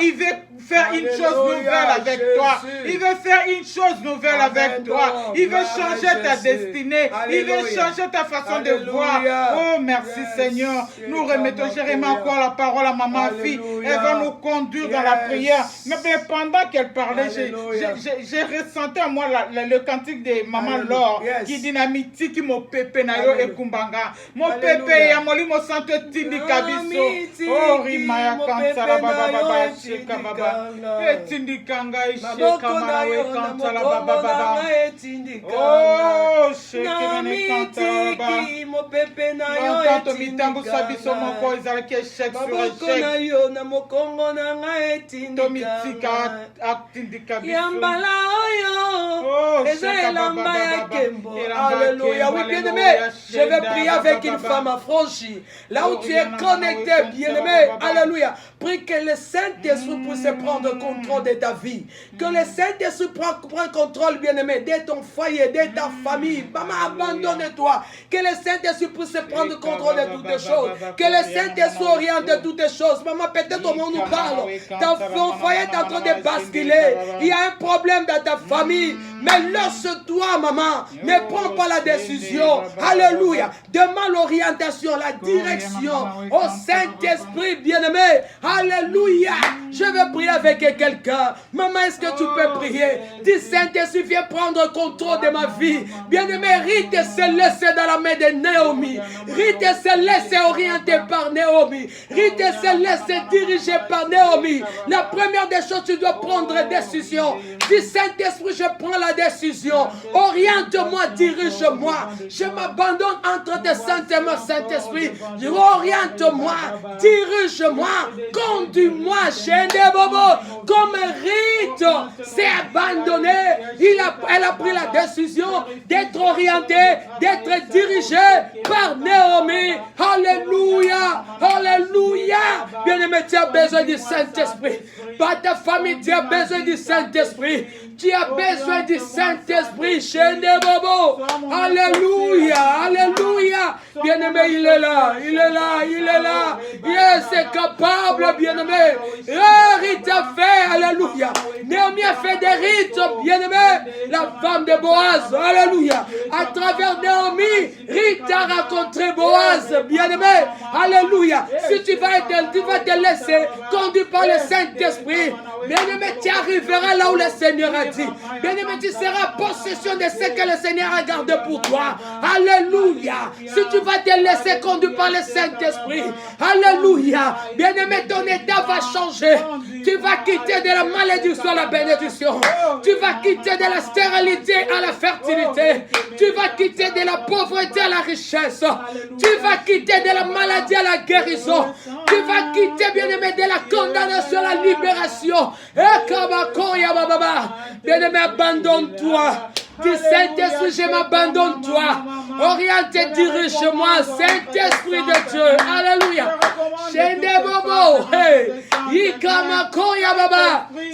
Il veut faire une chose nouvelle avec toi. Il veut faire une chose nouvelle avec toi. Il veut changer ta destinée. Il veut changer ta façon de voir. Oh, merci Seigneur. Nous remettons Jérémie encore la parole à maman fille. Elle va nous conduire dans la prière. Mais pendant qu'elle parlait, j'ai ressenti à moi le cantique de maman Laure qui dynamite qui mo pepe na yo et kumbanga. Mon pepe ya moli mo santo tindi kabiso. Oh, rimaya kansala baba baba shika baba. Etindi kanga ishe kamara we kansala baba baba. Oh, shika mene kansala baba. Tanto mitambu sabiso moko ezala ki échec sur échec. Tomitika atindi kabiso. Yambala oyo. Ezela ya kembo. Alléluia. Oui, bien-aimé, je vais prier avec une femme affranchie. Là où tu es connecté, bien-aimé, alléluia. Prie que le Saint-Esprit puisse prendre contrôle de ta vie. Que le Saint-Esprit prenne contrôle, bien-aimé, de ton foyer, de ta famille. Maman, abandonne-toi. Que le Saint-Esprit puisse prendre contrôle de toutes les choses. Que le Saint-Esprit oriente toutes les choses. Maman, peut-être au monde nous parle. Ton foyer est en train de basculer. Il y a un problème dans ta famille. Mais lance-toi, maman. Ne prends pas la décision. Alléluia. Demande l'orientation, la direction au Saint-Esprit, bien-aimé. Alléluia. Je vais prier avec quelqu'un. Maman, est-ce que tu peux prier? Dis, Saint-Esprit, viens prendre contrôle de ma vie. Bien-aimé, Rite se laisse dans la main de Naomi. Rite se laisse orienter par Naomi. Rite se laisse diriger par Naomi. La première des choses, tu dois prendre décision. Dis, Saint-Esprit, je prends la la décision. Oriente-moi, dirige-moi. Je m'abandonne entre tes saintes mains, Saint-Esprit. Oriente-moi, dirige-moi, conduis-moi, Chéné Bobo. Comme Rite s'est abandonné, elle a pris la décision d'être orientée, d'être dirigée par Naomi. Alléluia, alléluia. Bien-aimé, tu as besoin du Saint-Esprit. Par ta famille, tu as besoin du Saint-Esprit. Tu as besoin du Saint-Esprit, Chéné Bobo. Alléluia, alléluia. Bien-aimé, il est là, il est là, il est là. Yes, c'est capable, bien-aimé. Rite a fait, alléluia. Naomi a fait des rites, bien-aimé. La femme de Boaz, alléluia. À travers Naomi, Rite a rencontré Boaz, bien-aimé. Alléluia. Si tu vas te laisser conduire par le Saint-Esprit, bien-aimé, tu arriveras là où le Seigneur a dit. Bien-aimé, tu seras possession de ce que le Seigneur a gardé pour toi. Alléluia. Si tu vas te laisser conduire par le Saint-Esprit, alléluia. Bien-aimé, ton état va changer. Tu vas quitter de la malédiction à la bénédiction. Tu vas quitter de la stérilité à la fertilité. Tu vas quitter de la pauvreté à la richesse. Tu vas quitter de la maladie à la guérison. Tu vas quitter, bien-aimé, de la condamnation à la libération. Bien-aimé, abandonne-toi. Du Saint-Esprit, je m'abandonne toi. Oriente et dirige-moi, Saint-Esprit de Dieu. Alléluia.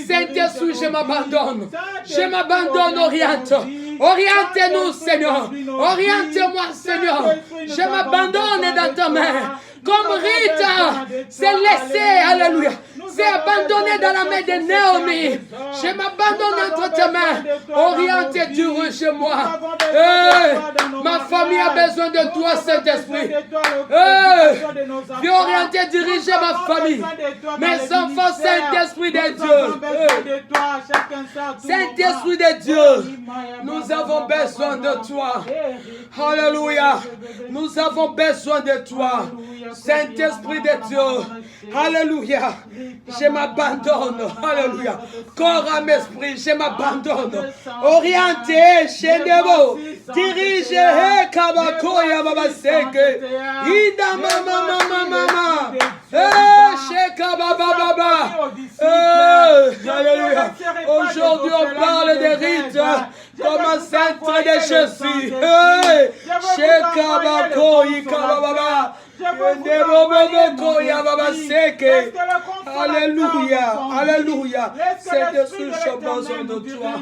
Saint-Esprit, je m'abandonne. Je m'abandonne, oriente. Oriente-nous, Seigneur. Oriente-moi, Seigneur. Je m'abandonne dans ta main. Comme Rita s'est laissée, alléluia, s'est abandonnée dans la main de Naomi. Je m'abandonne entre tes mains. Oriente et dirige-moi. Ma famille a besoin de toi, Saint-Esprit. Viens orienter et diriger ma famille. Mes enfants, Saint-Esprit de Dieu. Saint-Esprit de Dieu, nous avons besoin de toi. Alléluia. Nous avons besoin de toi. Saint-Esprit de Dieu, alléluia, je m'abandonne, alléluia, corps, âme, esprit, je m'abandonne, orienté, Chénébo, dirigé, Kabakoya, Babaseke, Ida, mama, Shekababa, alléluia, aujourd'hui on parle des rites, comme un centre de Jésus, Shekabakoya, Kababa. Alléluia, alléluia. C'est ce que j'ai besoin de toi.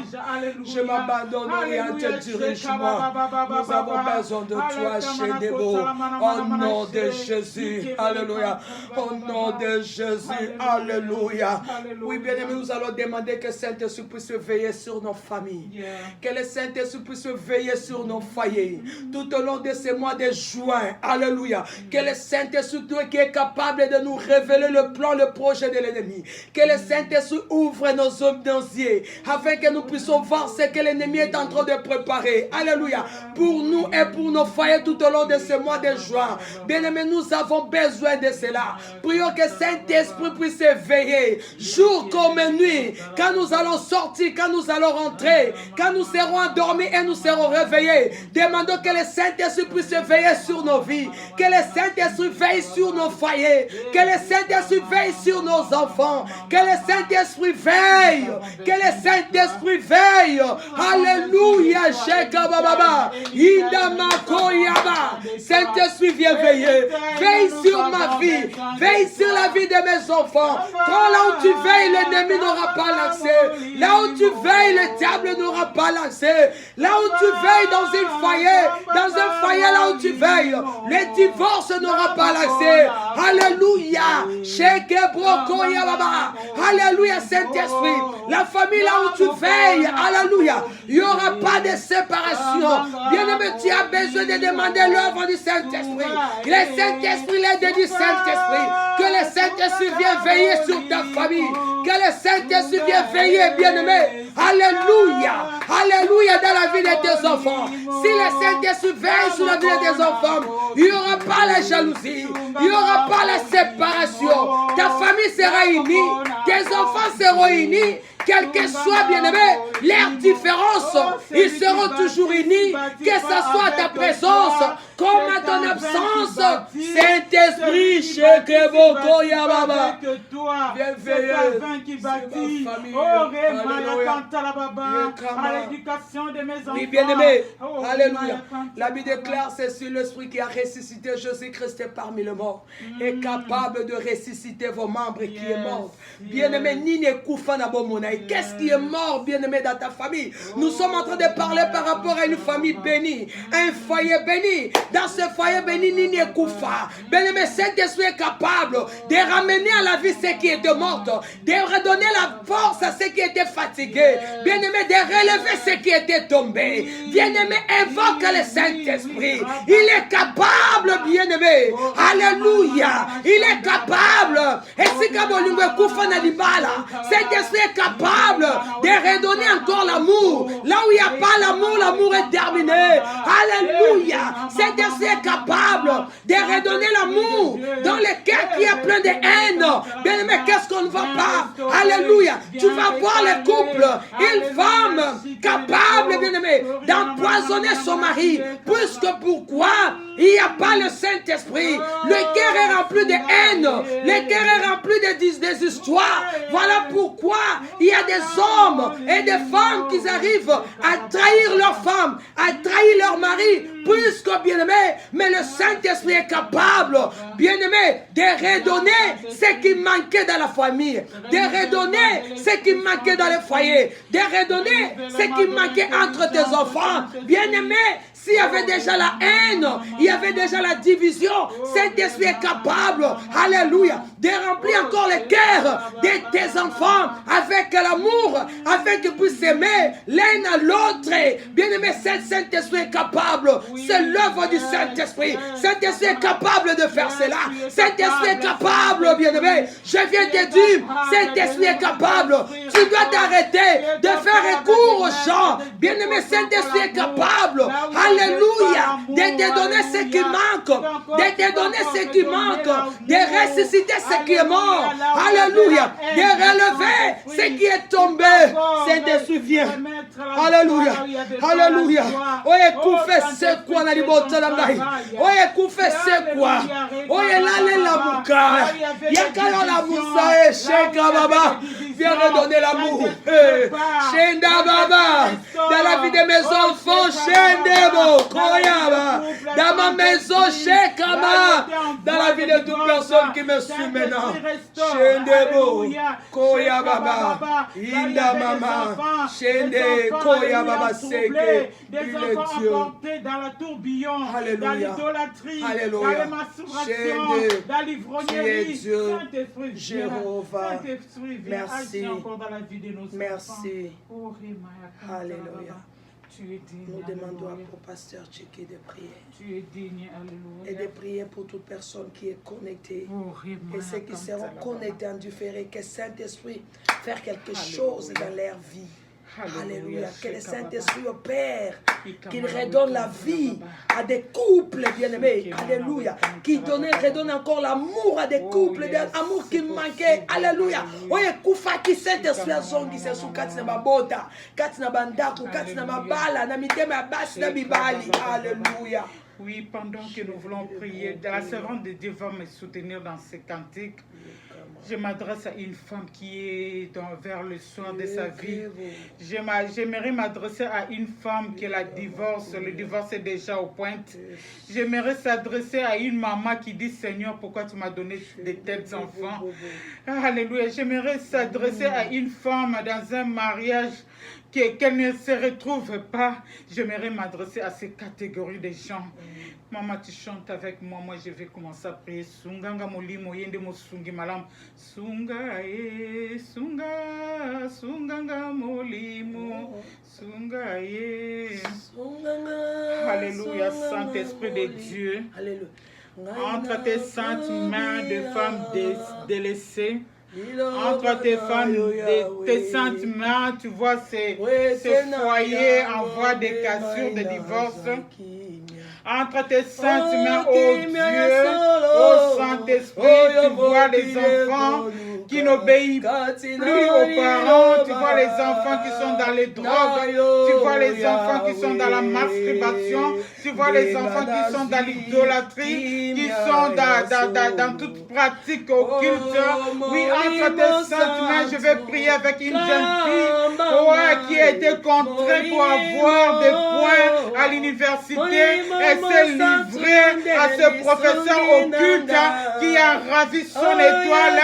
Je m'abandonne, oriente, dirige-moi. Nous avons besoin de toi, Chénébo. Au nom de Jésus, alléluia. Au nom de Jésus, alléluia. Oui, bien aimé, nous allons demander que Saint-Esprit puisse veiller sur nos familles. Que le Saint-Esprit puisse veiller sur nos foyers. Tout au long de ces mois de juin, alléluia. Que le Saint-Esprit qui est capable de nous révéler le plan, le projet de l'ennemi. Que le Saint-Esprit ouvre nos yeux afin que nous puissions voir ce que l'ennemi est en train de préparer. Alléluia. Pour nous et pour nos foyers tout au long de ce mois de juin. Bien-aimés, nous avons besoin de cela. Prions que Saint-Esprit puisse veiller jour comme nuit. Quand nous allons sortir, quand nous allons rentrer, quand nous serons endormis et nous serons réveillés. Demandons que le Saint-Esprit puisse veiller sur nos vies. Que le Saint-Esprit veille sur nos foyers. Que le Saint-Esprit veille sur nos enfants. Que le Saint-Esprit veille. Que le Saint-Esprit veille. Alléluia. Saint-Esprit, viens veiller. Veille sur ma vie. Veille sur la vie de mes enfants. Quand là où tu veilles, l'ennemi n'aura pas l'accès. Là où tu veilles, le diable n'aura pas l'accès. Là où tu veilles dans un foyer là où tu veilles, le divorce n'aura pas l'accès. Alléluia. Alléluia, Saint-Esprit. La famille là où tu veilles, alléluia, il n'y aura pas de séparation. Bien-aimé, tu as besoin de demander l'œuvre du Saint-Esprit. Le Saint-Esprit, l'aide du Saint-Esprit. Que le Saint-Esprit vienne veiller sur ta famille. Que le Saint-Esprit vienne veiller, bien-aimé. Alléluia. Alléluia, dans la vie de tes enfants. Si le Saint-Esprit veille sur la vie de tes enfants, il n'y aura pas la jalousie. Il n'y aura pas la séparation. Ta famille sera unie. Tes enfants seront unis. quel que soit, bien-aimé, leurs différences, ils seront toujours unis, que ce soit à ta présence, comme à ton absence. Saint-Esprit, Shekeboko Yababa. À l'éducation de mes enfants. Oui, bien-aimé. Alléluia. La Bible déclare, c'est sur l'Esprit qui a ressuscité Jésus-Christ parmi les morts, est capable de ressusciter vos membres qui est mort. Bien-aimé, Nini Koufa Nabomonaï. Qu'est-ce qui est mort, bien-aimé, dans ta famille? Nous sommes en train de parler par rapport à une famille bénie, un foyer béni. Dans ce foyer béni, Nini Koufa. Bien-aimé, Saint-Esprit est capable de ramener à la vie ce qui était mort, de redonner la force à ceux qui étaient fatigués. Bien-aimé, de relever ce qui était tombé. Bien-aimé, invoque le Saint-Esprit. Il est capable, bien-aimé. Alléluia. Il est capable. Et si Saint-Esprit est capable de redonner encore l'amour. Là où il n'y a pas l'amour, l'amour est terminé. Alléluia. Saint-Esprit est capable de redonner l'amour dans le cœur qui est plein de haine. Bien-aimé, qu'est-ce qu'on ne voit pas? Alléluia. Tu vas voir le couple, une femme capable, bien-aimé, d'empoisonner son mari. Puisque pourquoi? Il n'y a pas le Saint-Esprit. Le cœur est rempli de haine. Le cœur est rempli des histoires. Voilà pourquoi il y a des hommes et des femmes qui arrivent à trahir leur femme, à trahir leur mari. Puisque, bien-aimé, mais le Saint-Esprit est capable, bien-aimé, de redonner ce qui manquait dans la famille, de redonner ce qui manquait dans le foyer, de redonner ce qui manquait entre tes enfants. Bien-aimé, s'il y avait déjà la haine, il y avait déjà la division, Saint-Esprit est capable, alléluia, de remplir encore le cœur de tes enfants avec l'amour, afin qu'ils puissent s'aimer l'un à l'autre. Bien-aimé, Saint-Esprit est capable. C'est l'œuvre du Saint-Esprit. Saint-Esprit est capable de faire cela. Saint-Esprit est capable, bien-aimé. Je viens te dire, Saint-Esprit est capable. Tu dois t'arrêter de faire recours aux gens. Bien-aimé, Saint-Esprit est capable. Alléluia. De te donner ce qui manque. De te donner ce qui manque. De ressusciter ce qui est mort. Alléluia. De relever ce qui est tombé. Saint-Esprit vient. Alléluia. Alléluia. Oye, koufe c'est quoi na libota la ngai. Oye, koufe c'est quoi. Oye, lale la muka. Yakalo la musa e sheka baba. Viens redonner l'amour. Shenda baba. Dans la vie de mes enfants, Shendebo. Koyaba. Dans ma maison, Shekama. Dans la vie de toute personne qui me suit maintenant. Shendebo. Koyaba. Inda mama. Shende. Koyaba seke. Des enfants portés dans la tourbillon, dans l'idolâtrie, dans la masturbation, dans l'ivrognerie. Saint-Esprit, Jéhovah, merci. Encore dans la vie de nos merci. Enfants. Alléluia. Tu es digne. Nous demandons au pasteur Tchéké de prier. Tu es digne, alléluia. Et de prier pour toute personne qui est connectée. Et ceux qui seront connectés en différé, que Saint-Esprit fasse quelque chose dans leur vie. Alléluia. Que le Saint-Esprit opère, qu'il redonne la vie à des couples bien-aimés. Alléluia. Qu'il redonne encore l'amour à des couples, l'amour qui manquait. Alléluia. Oye, kufa ki Saint-Esprit azongi se su kati na babota, kati na bandaku, kati na mabala, na mitema basi na bibali. Alléluia. Oui, pendant que nous voulons prier, la servante de Dieu va me soutenir dans ces cantiques. Je m'adresse à une femme qui est vers le soir de sa vie. J'aimerais m'adresser à une femme qui la divorce. Le divorce est déjà au point. J'aimerais s'adresser à une maman qui dit, Seigneur, pourquoi tu m'as donné de tels enfants? Alléluia. J'aimerais s'adresser à une femme dans un mariage qu'elle ne se retrouve pas. J'aimerais m'adresser à ces catégories de gens. Maman, tu chantes avec moi. Moi, je vais commencer à prier. Sunganga molimo yende mosungi malam. Sunga e sunga sunganga molimo sunga e. Alléluia, Saint-Esprit de Dieu. Entre tes saintes mains de femmes délaissées. Entre tes femmes, tes saintes mains, tu vois ces foyers en voie de cassure, de divorce. Entre tes saintes mains, oh Dieu, oh Saint-Esprit. Saint-Esprit, tu vois les enfants qui n'obéissent plus aux parents, tu vois les enfants qui sont dans les drogues, tu vois les enfants qui sont dans la masturbation, tu vois les enfants qui sont dans l'idolâtrie, qui sont dans toute pratique occulte. Oui, entre tes saintes mains, je vais prier avec une jeune fille qui a été contrainte pour avoir des points à l'université et s'est livrée à ce professeur occulte qui a ravi son étoile,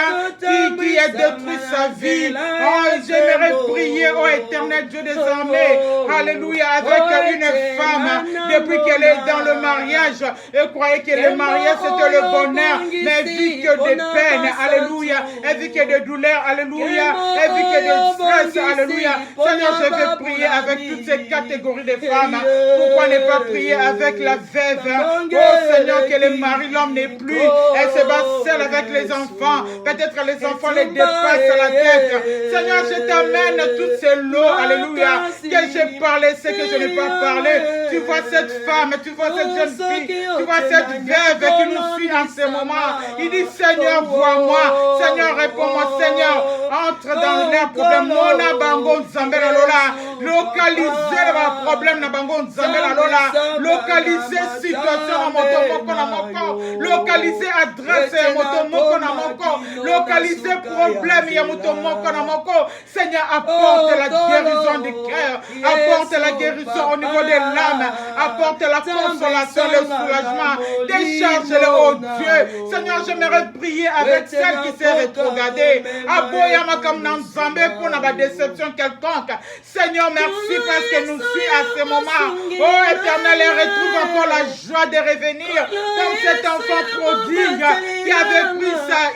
qui a détruit sa vie. Oh, j'aimerais prier, oh éternel Dieu des armées, alléluia, avec une femme, depuis qu'elle est dans le mariage, elle croyait que le mariage c'était le bonheur, mais elle vit que des peines, alléluia, elle vit que des douleurs, alléluia, elle vit que des stress, alléluia. Seigneur, je vais prier avec toutes ces catégories de femmes. Pourquoi ne pas prier avec la veuve? Oh Seigneur, que le mari, l'homme n'est plus, elle se bat seule avec les enfants, peut-être les enfants les dépassent à la tête. Seigneur, je t'amène toutes ces lots, alléluia, que j'ai parlé, c'est que je n'ai pas parlé. Tu vois cette femme, tu vois cette jeune fille, tu vois cette veuve qui nous suit en ce moment. Il dit, Seigneur, vois-moi, Seigneur, réponds-moi, Seigneur, entre dans leur problème. Mona bango nzambela lola, localiser le problème na bango nzambela lola, localiser situation à motomoko na moko, localiser adresse ya motomoko na moko, localiser problème ya motomoko na moko. Seigneur, apporte la guérison du cœur, apporte la guérison au niveau de l'âme, apporte la consolation, le soulagement, décharge-le, oh Dieu. Seigneur, j'aimerais prier avec celle qui s'est rétrogradée. Aboyama comme dans Zambé pour la déception quelconque. Seigneur, merci parce qu'elle nous suit à ce moment. Oh éternel, elle retrouve encore la joie de revenir comme cet enfant prodigue qui avait pris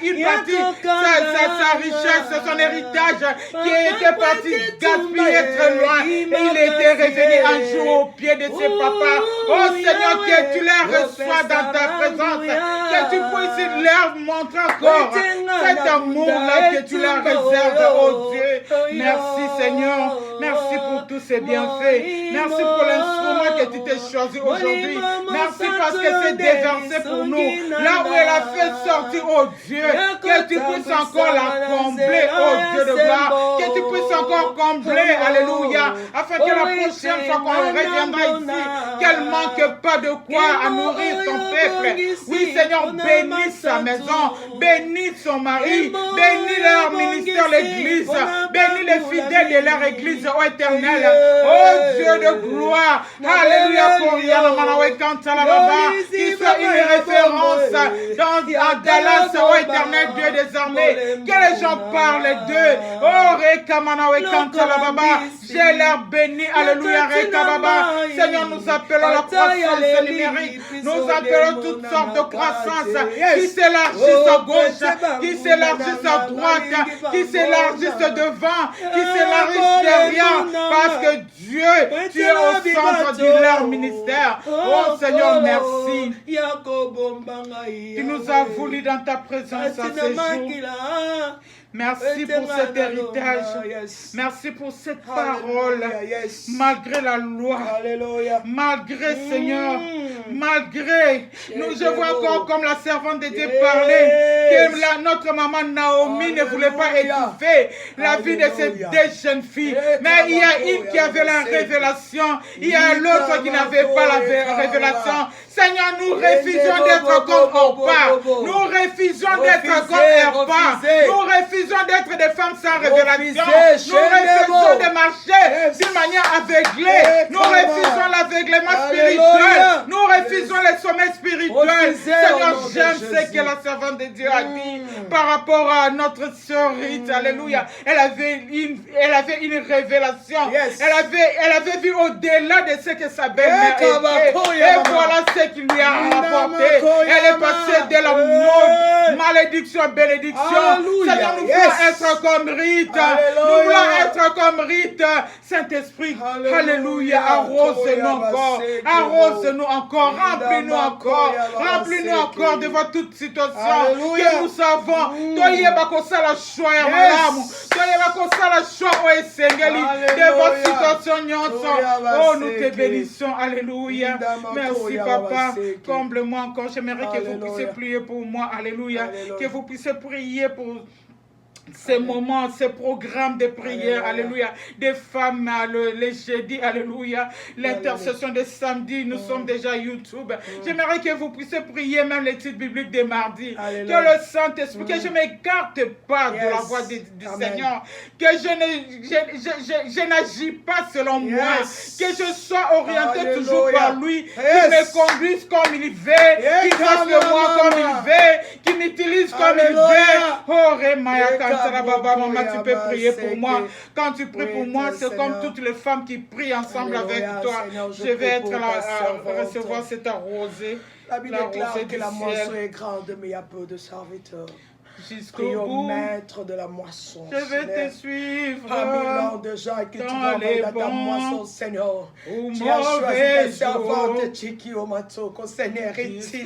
une partie, sa richesse, son héritage, qui était parti gaspiller très loin. Et il était revenu un jour au pied de ses papas. Oh Seigneur, que tu les reçois dans ta présence, que tu puisses leur montrer encore cet amour-là que tu leur réserves, oh Dieu. Merci Seigneur, merci pour tous ces bienfaits. Merci pour l'instrument que tu t'es choisi aujourd'hui. Merci parce que c'est déversé pour nous. Là où elle a fait sortir, oh Dieu, que tu puisses encore la combler, oh Dieu de gloire, que tu puisses encore combler, alléluia, afin que la prochaine fois qu'on reviendra ici, qu'elle manque pas de quoi à nourrir son peuple. Oui Seigneur, bénis sa maison, bénis son mari, bénis leur ministère, l'église, bénis les fidèles de leur église, oh éternel, oh Dieu de gloire, alléluia, pour Yana Manawe Kantala Baba, qui soit une référence à Dallas, oh éternel Dieu des armées, que les gens parlent d'eux, oh Reka Manawe Kantala Baba, j'ai l'air béni, alléluia, Reka Baba. Seigneur, nous appelons la croissance numérique, nous appelons toutes sortes de croissances qui s'élargissent à gauche, qui s'élargissent à droite, qui s'élargissent devant, qui s'élargissent derrière, parce que Dieu, tu es au centre de leur ministère. Oh Seigneur, merci. Tu nous as voulu dans ta présence à ce jour. Merci pour cet héritage. Merci pour cette parole. Malgré la loi, malgré Seigneur, malgré, je vois encore comme la servante de Dieu parlait, que notre maman Naomi ne voulait pas étouffer la vie de ces deux jeunes filles. Mais il y a une qui avait la révélation, il y a l'autre qui n'avait pas la révélation. Seigneur, nous refusons d'être comme Orpa. Nous refusons d'être comme Orpa. Nous refusons d'être des femmes sans révélation. Nous refusons de marcher d'une manière aveuglée. Nous refusons l'aveuglement spirituel. Nous refusons les sommets spirituels. Seigneur, j'aime ce que la servante de Dieu a dit par rapport à notre sœur Rite. Alléluia. Elle avait une révélation. Elle avait vu au-delà de ce que sa belle-mère était. Et voilà ce qui lui a rapporté. Elle est passée de la mode, malédiction à bénédiction. Seigneur, nous voulons être comme Rite. Nous voulons être comme Rite. Saint-Esprit, alléluia, arrose-nous encore. Arrose-nous encore encore, remplis-nous encore, remplis-nous encore devant toute situation que nous savons. Toyeba kosala choix ya malamu, toyeba kosala choix o esengeli devant situation nyonso. Oh, nous te bénissons, alléluia. Merci papa, comble-moi encore. J'aimerais que vous puissiez prier pour moi, alléluia, que vous puissiez prier pour ces moments, ces programmes de prière, alléluia, des femmes, les jeudis, alléluia, l'intercession des samedis, nous sommes déjà YouTube. J'aimerais que vous puissiez prier même les titres bibliques des mardis, que le Saint-Esprit, que je ne m'écarte pas de la voix du Seigneur, que je n'agis pas selon moi, que je sois orienté toujours par lui, qu'il me conduise comme il veut, qu'il fasse de moi comme il veut, qu'il m'utilise comme il veut. Oh, Remaya Maman, tu peux prier pour moi. Quand tu pries pour moi, c'est comme toutes les femmes qui prient ensemble avec toi. Je vais être là à recevoir cette rosée. La Bible déclare que la moisson est grande, mais il y a peu de serviteurs. Jusqu'au bout, maître de la moisson. Je vais te suivre. Parmi l'an de gens qui travaillent dans ta moisson, Seigneur. Tu as choisi mauvais des servantes, Chiki Omatoko, Seigneur, utilise-lui,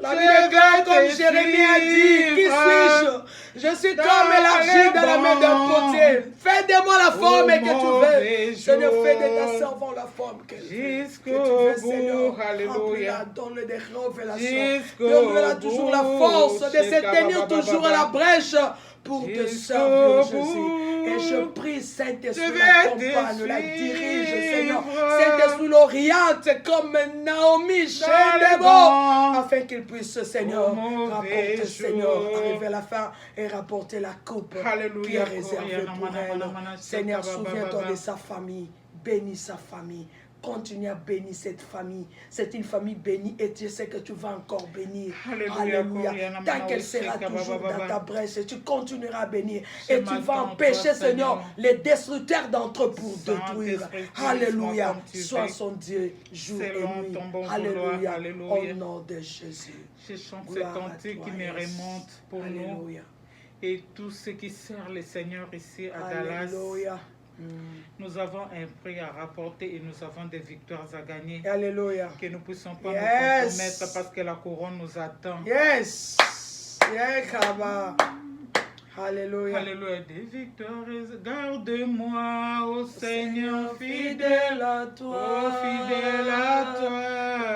La Bible déclare comme Jérémie a dit, qui suis-je? Je suis comme l'argile dans la main d'un potier. Fais de moi la forme que tu veux. Seigneur, fais de ta servante la forme que tu veux, Seigneur. Alléluia. Donne-le des révélations. Donne-le toujours la force de se tenir toujours à la brèche pour te servir, Jésus. Et je prie, Saint-Esprit, l'accompagne, la dirige, Seigneur. Saint-Esprit l'oriente comme Naomi chez Déborah, afin qu'il puisse, Seigneur, rapporter, Seigneur, arriver à la fin et rapporter la coupe qui est réservée pour elle. Seigneur, souviens-toi de sa famille, bénis sa famille. Continue à bénir cette famille. C'est une famille bénie et tu sais que tu vas encore bénir. Alléluia. Tant qu'elle sera toujours dans ta brèche, tu continueras à bénir. Et tu vas empêcher, Seigneur, les destructeurs d'entre eux pour détruire. Alléluia. Sois son Dieu, jour et nuit. Alléluia. Au nom de Jésus. Je chante ce cantique qui me remonte pour nous. Et tous ceux qui servent le Seigneur ici à Dallas. Alléluia. Nous avons un prix à rapporter et nous avons des victoires à gagner. Alléluia. Que nous ne puissions pas nous compromettre parce que la couronne nous attend. Yes. Alléluia. Alléluia. Des victoires. Garde-moi, ô Seigneur, fidèle à toi. Oh, fidèle à toi.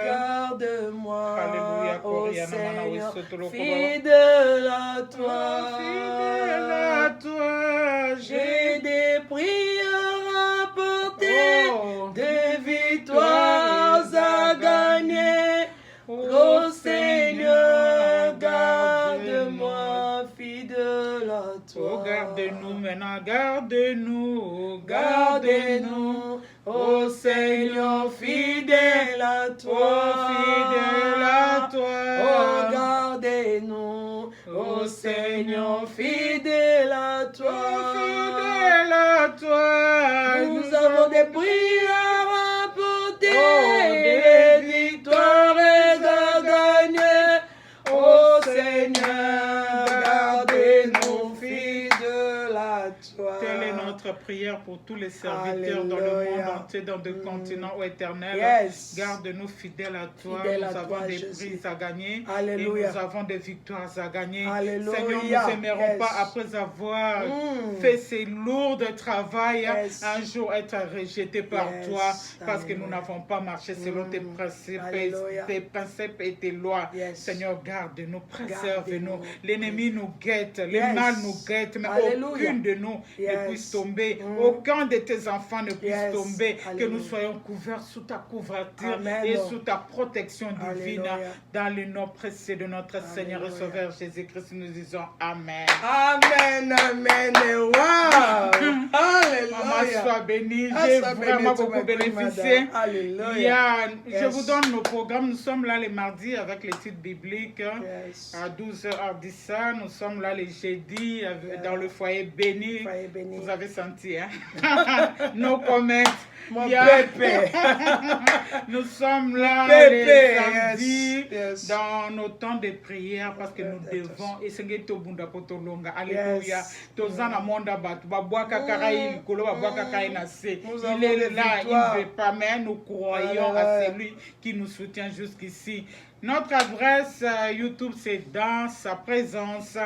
Garde-moi, Alléluia. ô Seigneur, fidèle à toi. Fidèle à toi. J'ai des prières à porter, des victoires à gagner. Ô Seigneur, garde-moi, fidèle à toi. Oh, garde-nous maintenant, garde-nous, Garde-nous, ô Seigneur, fidèle à toi. Fidèle à toi. Oh, gardez-nous, ô Seigneur, fidèle à toi. Fidèle à toi. Nous avons des prières à porter, des victoires à gagner. Ô Seigneur, gardez-nous, fidèles à toi. Telle est notre prière pour tous les serviteurs dans le monde entier, dans le continent éternel. Garde-nous fidèles à toi. Nous avons des prix à gagner. Alléluia. Et nous avons des victoires à gagner. Alléluia. Seigneur, nous n'aimerons pas, après avoir fait ces lourds travail, un jour être rejetés par toi, parce que nous n'avons pas marché selon tes principes et tes lois. Seigneur, garde-nous, préserve-nous. L'ennemi nous guette, le mal nous guette, mais aucune de nous ne puisse tomber. Aucun de tes enfants ne puisse tomber. Que nous soyons couverts sous ta couverture et sous ta protection divine. Dans le nom précieux de notre Seigneur et Sauveur Jésus-Christ, nous disons Amen. Amen, amen. Wow. Alléluia. Maman, sois bénie. J'ai vraiment beaucoup bénéficié. Alléluia. Je vous donne nos programmes. Nous sommes là les mardis avec les titres bibliques. À 12h à 10h, nous sommes là les jeudis dans le foyer béni. Vous avez senti gentil. Hein? No comment. Mon pépé. Nous sommes là Pépé, les samedis yes. dans nos temps de prière parce que nous devons essayer de bunda potolonga. Alléluia. Tozana monda batu babwaka karai likolo babwaka kai na se. Il est là, il ne veut pas, mais nous croyons à celui qui nous soutient jusqu'ici. Notre adresse YouTube, c'est dans sa présence.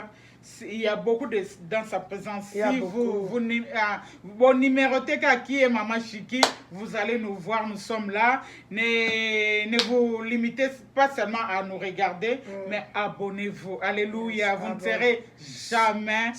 Il y a beaucoup de dans sa présence. Si vous numérotez qui est Maman Chiki, vous allez nous voir, nous sommes là. Ne vous limitez pas seulement à nous regarder, mais abonnez-vous. Alléluia, vous ne serez jamais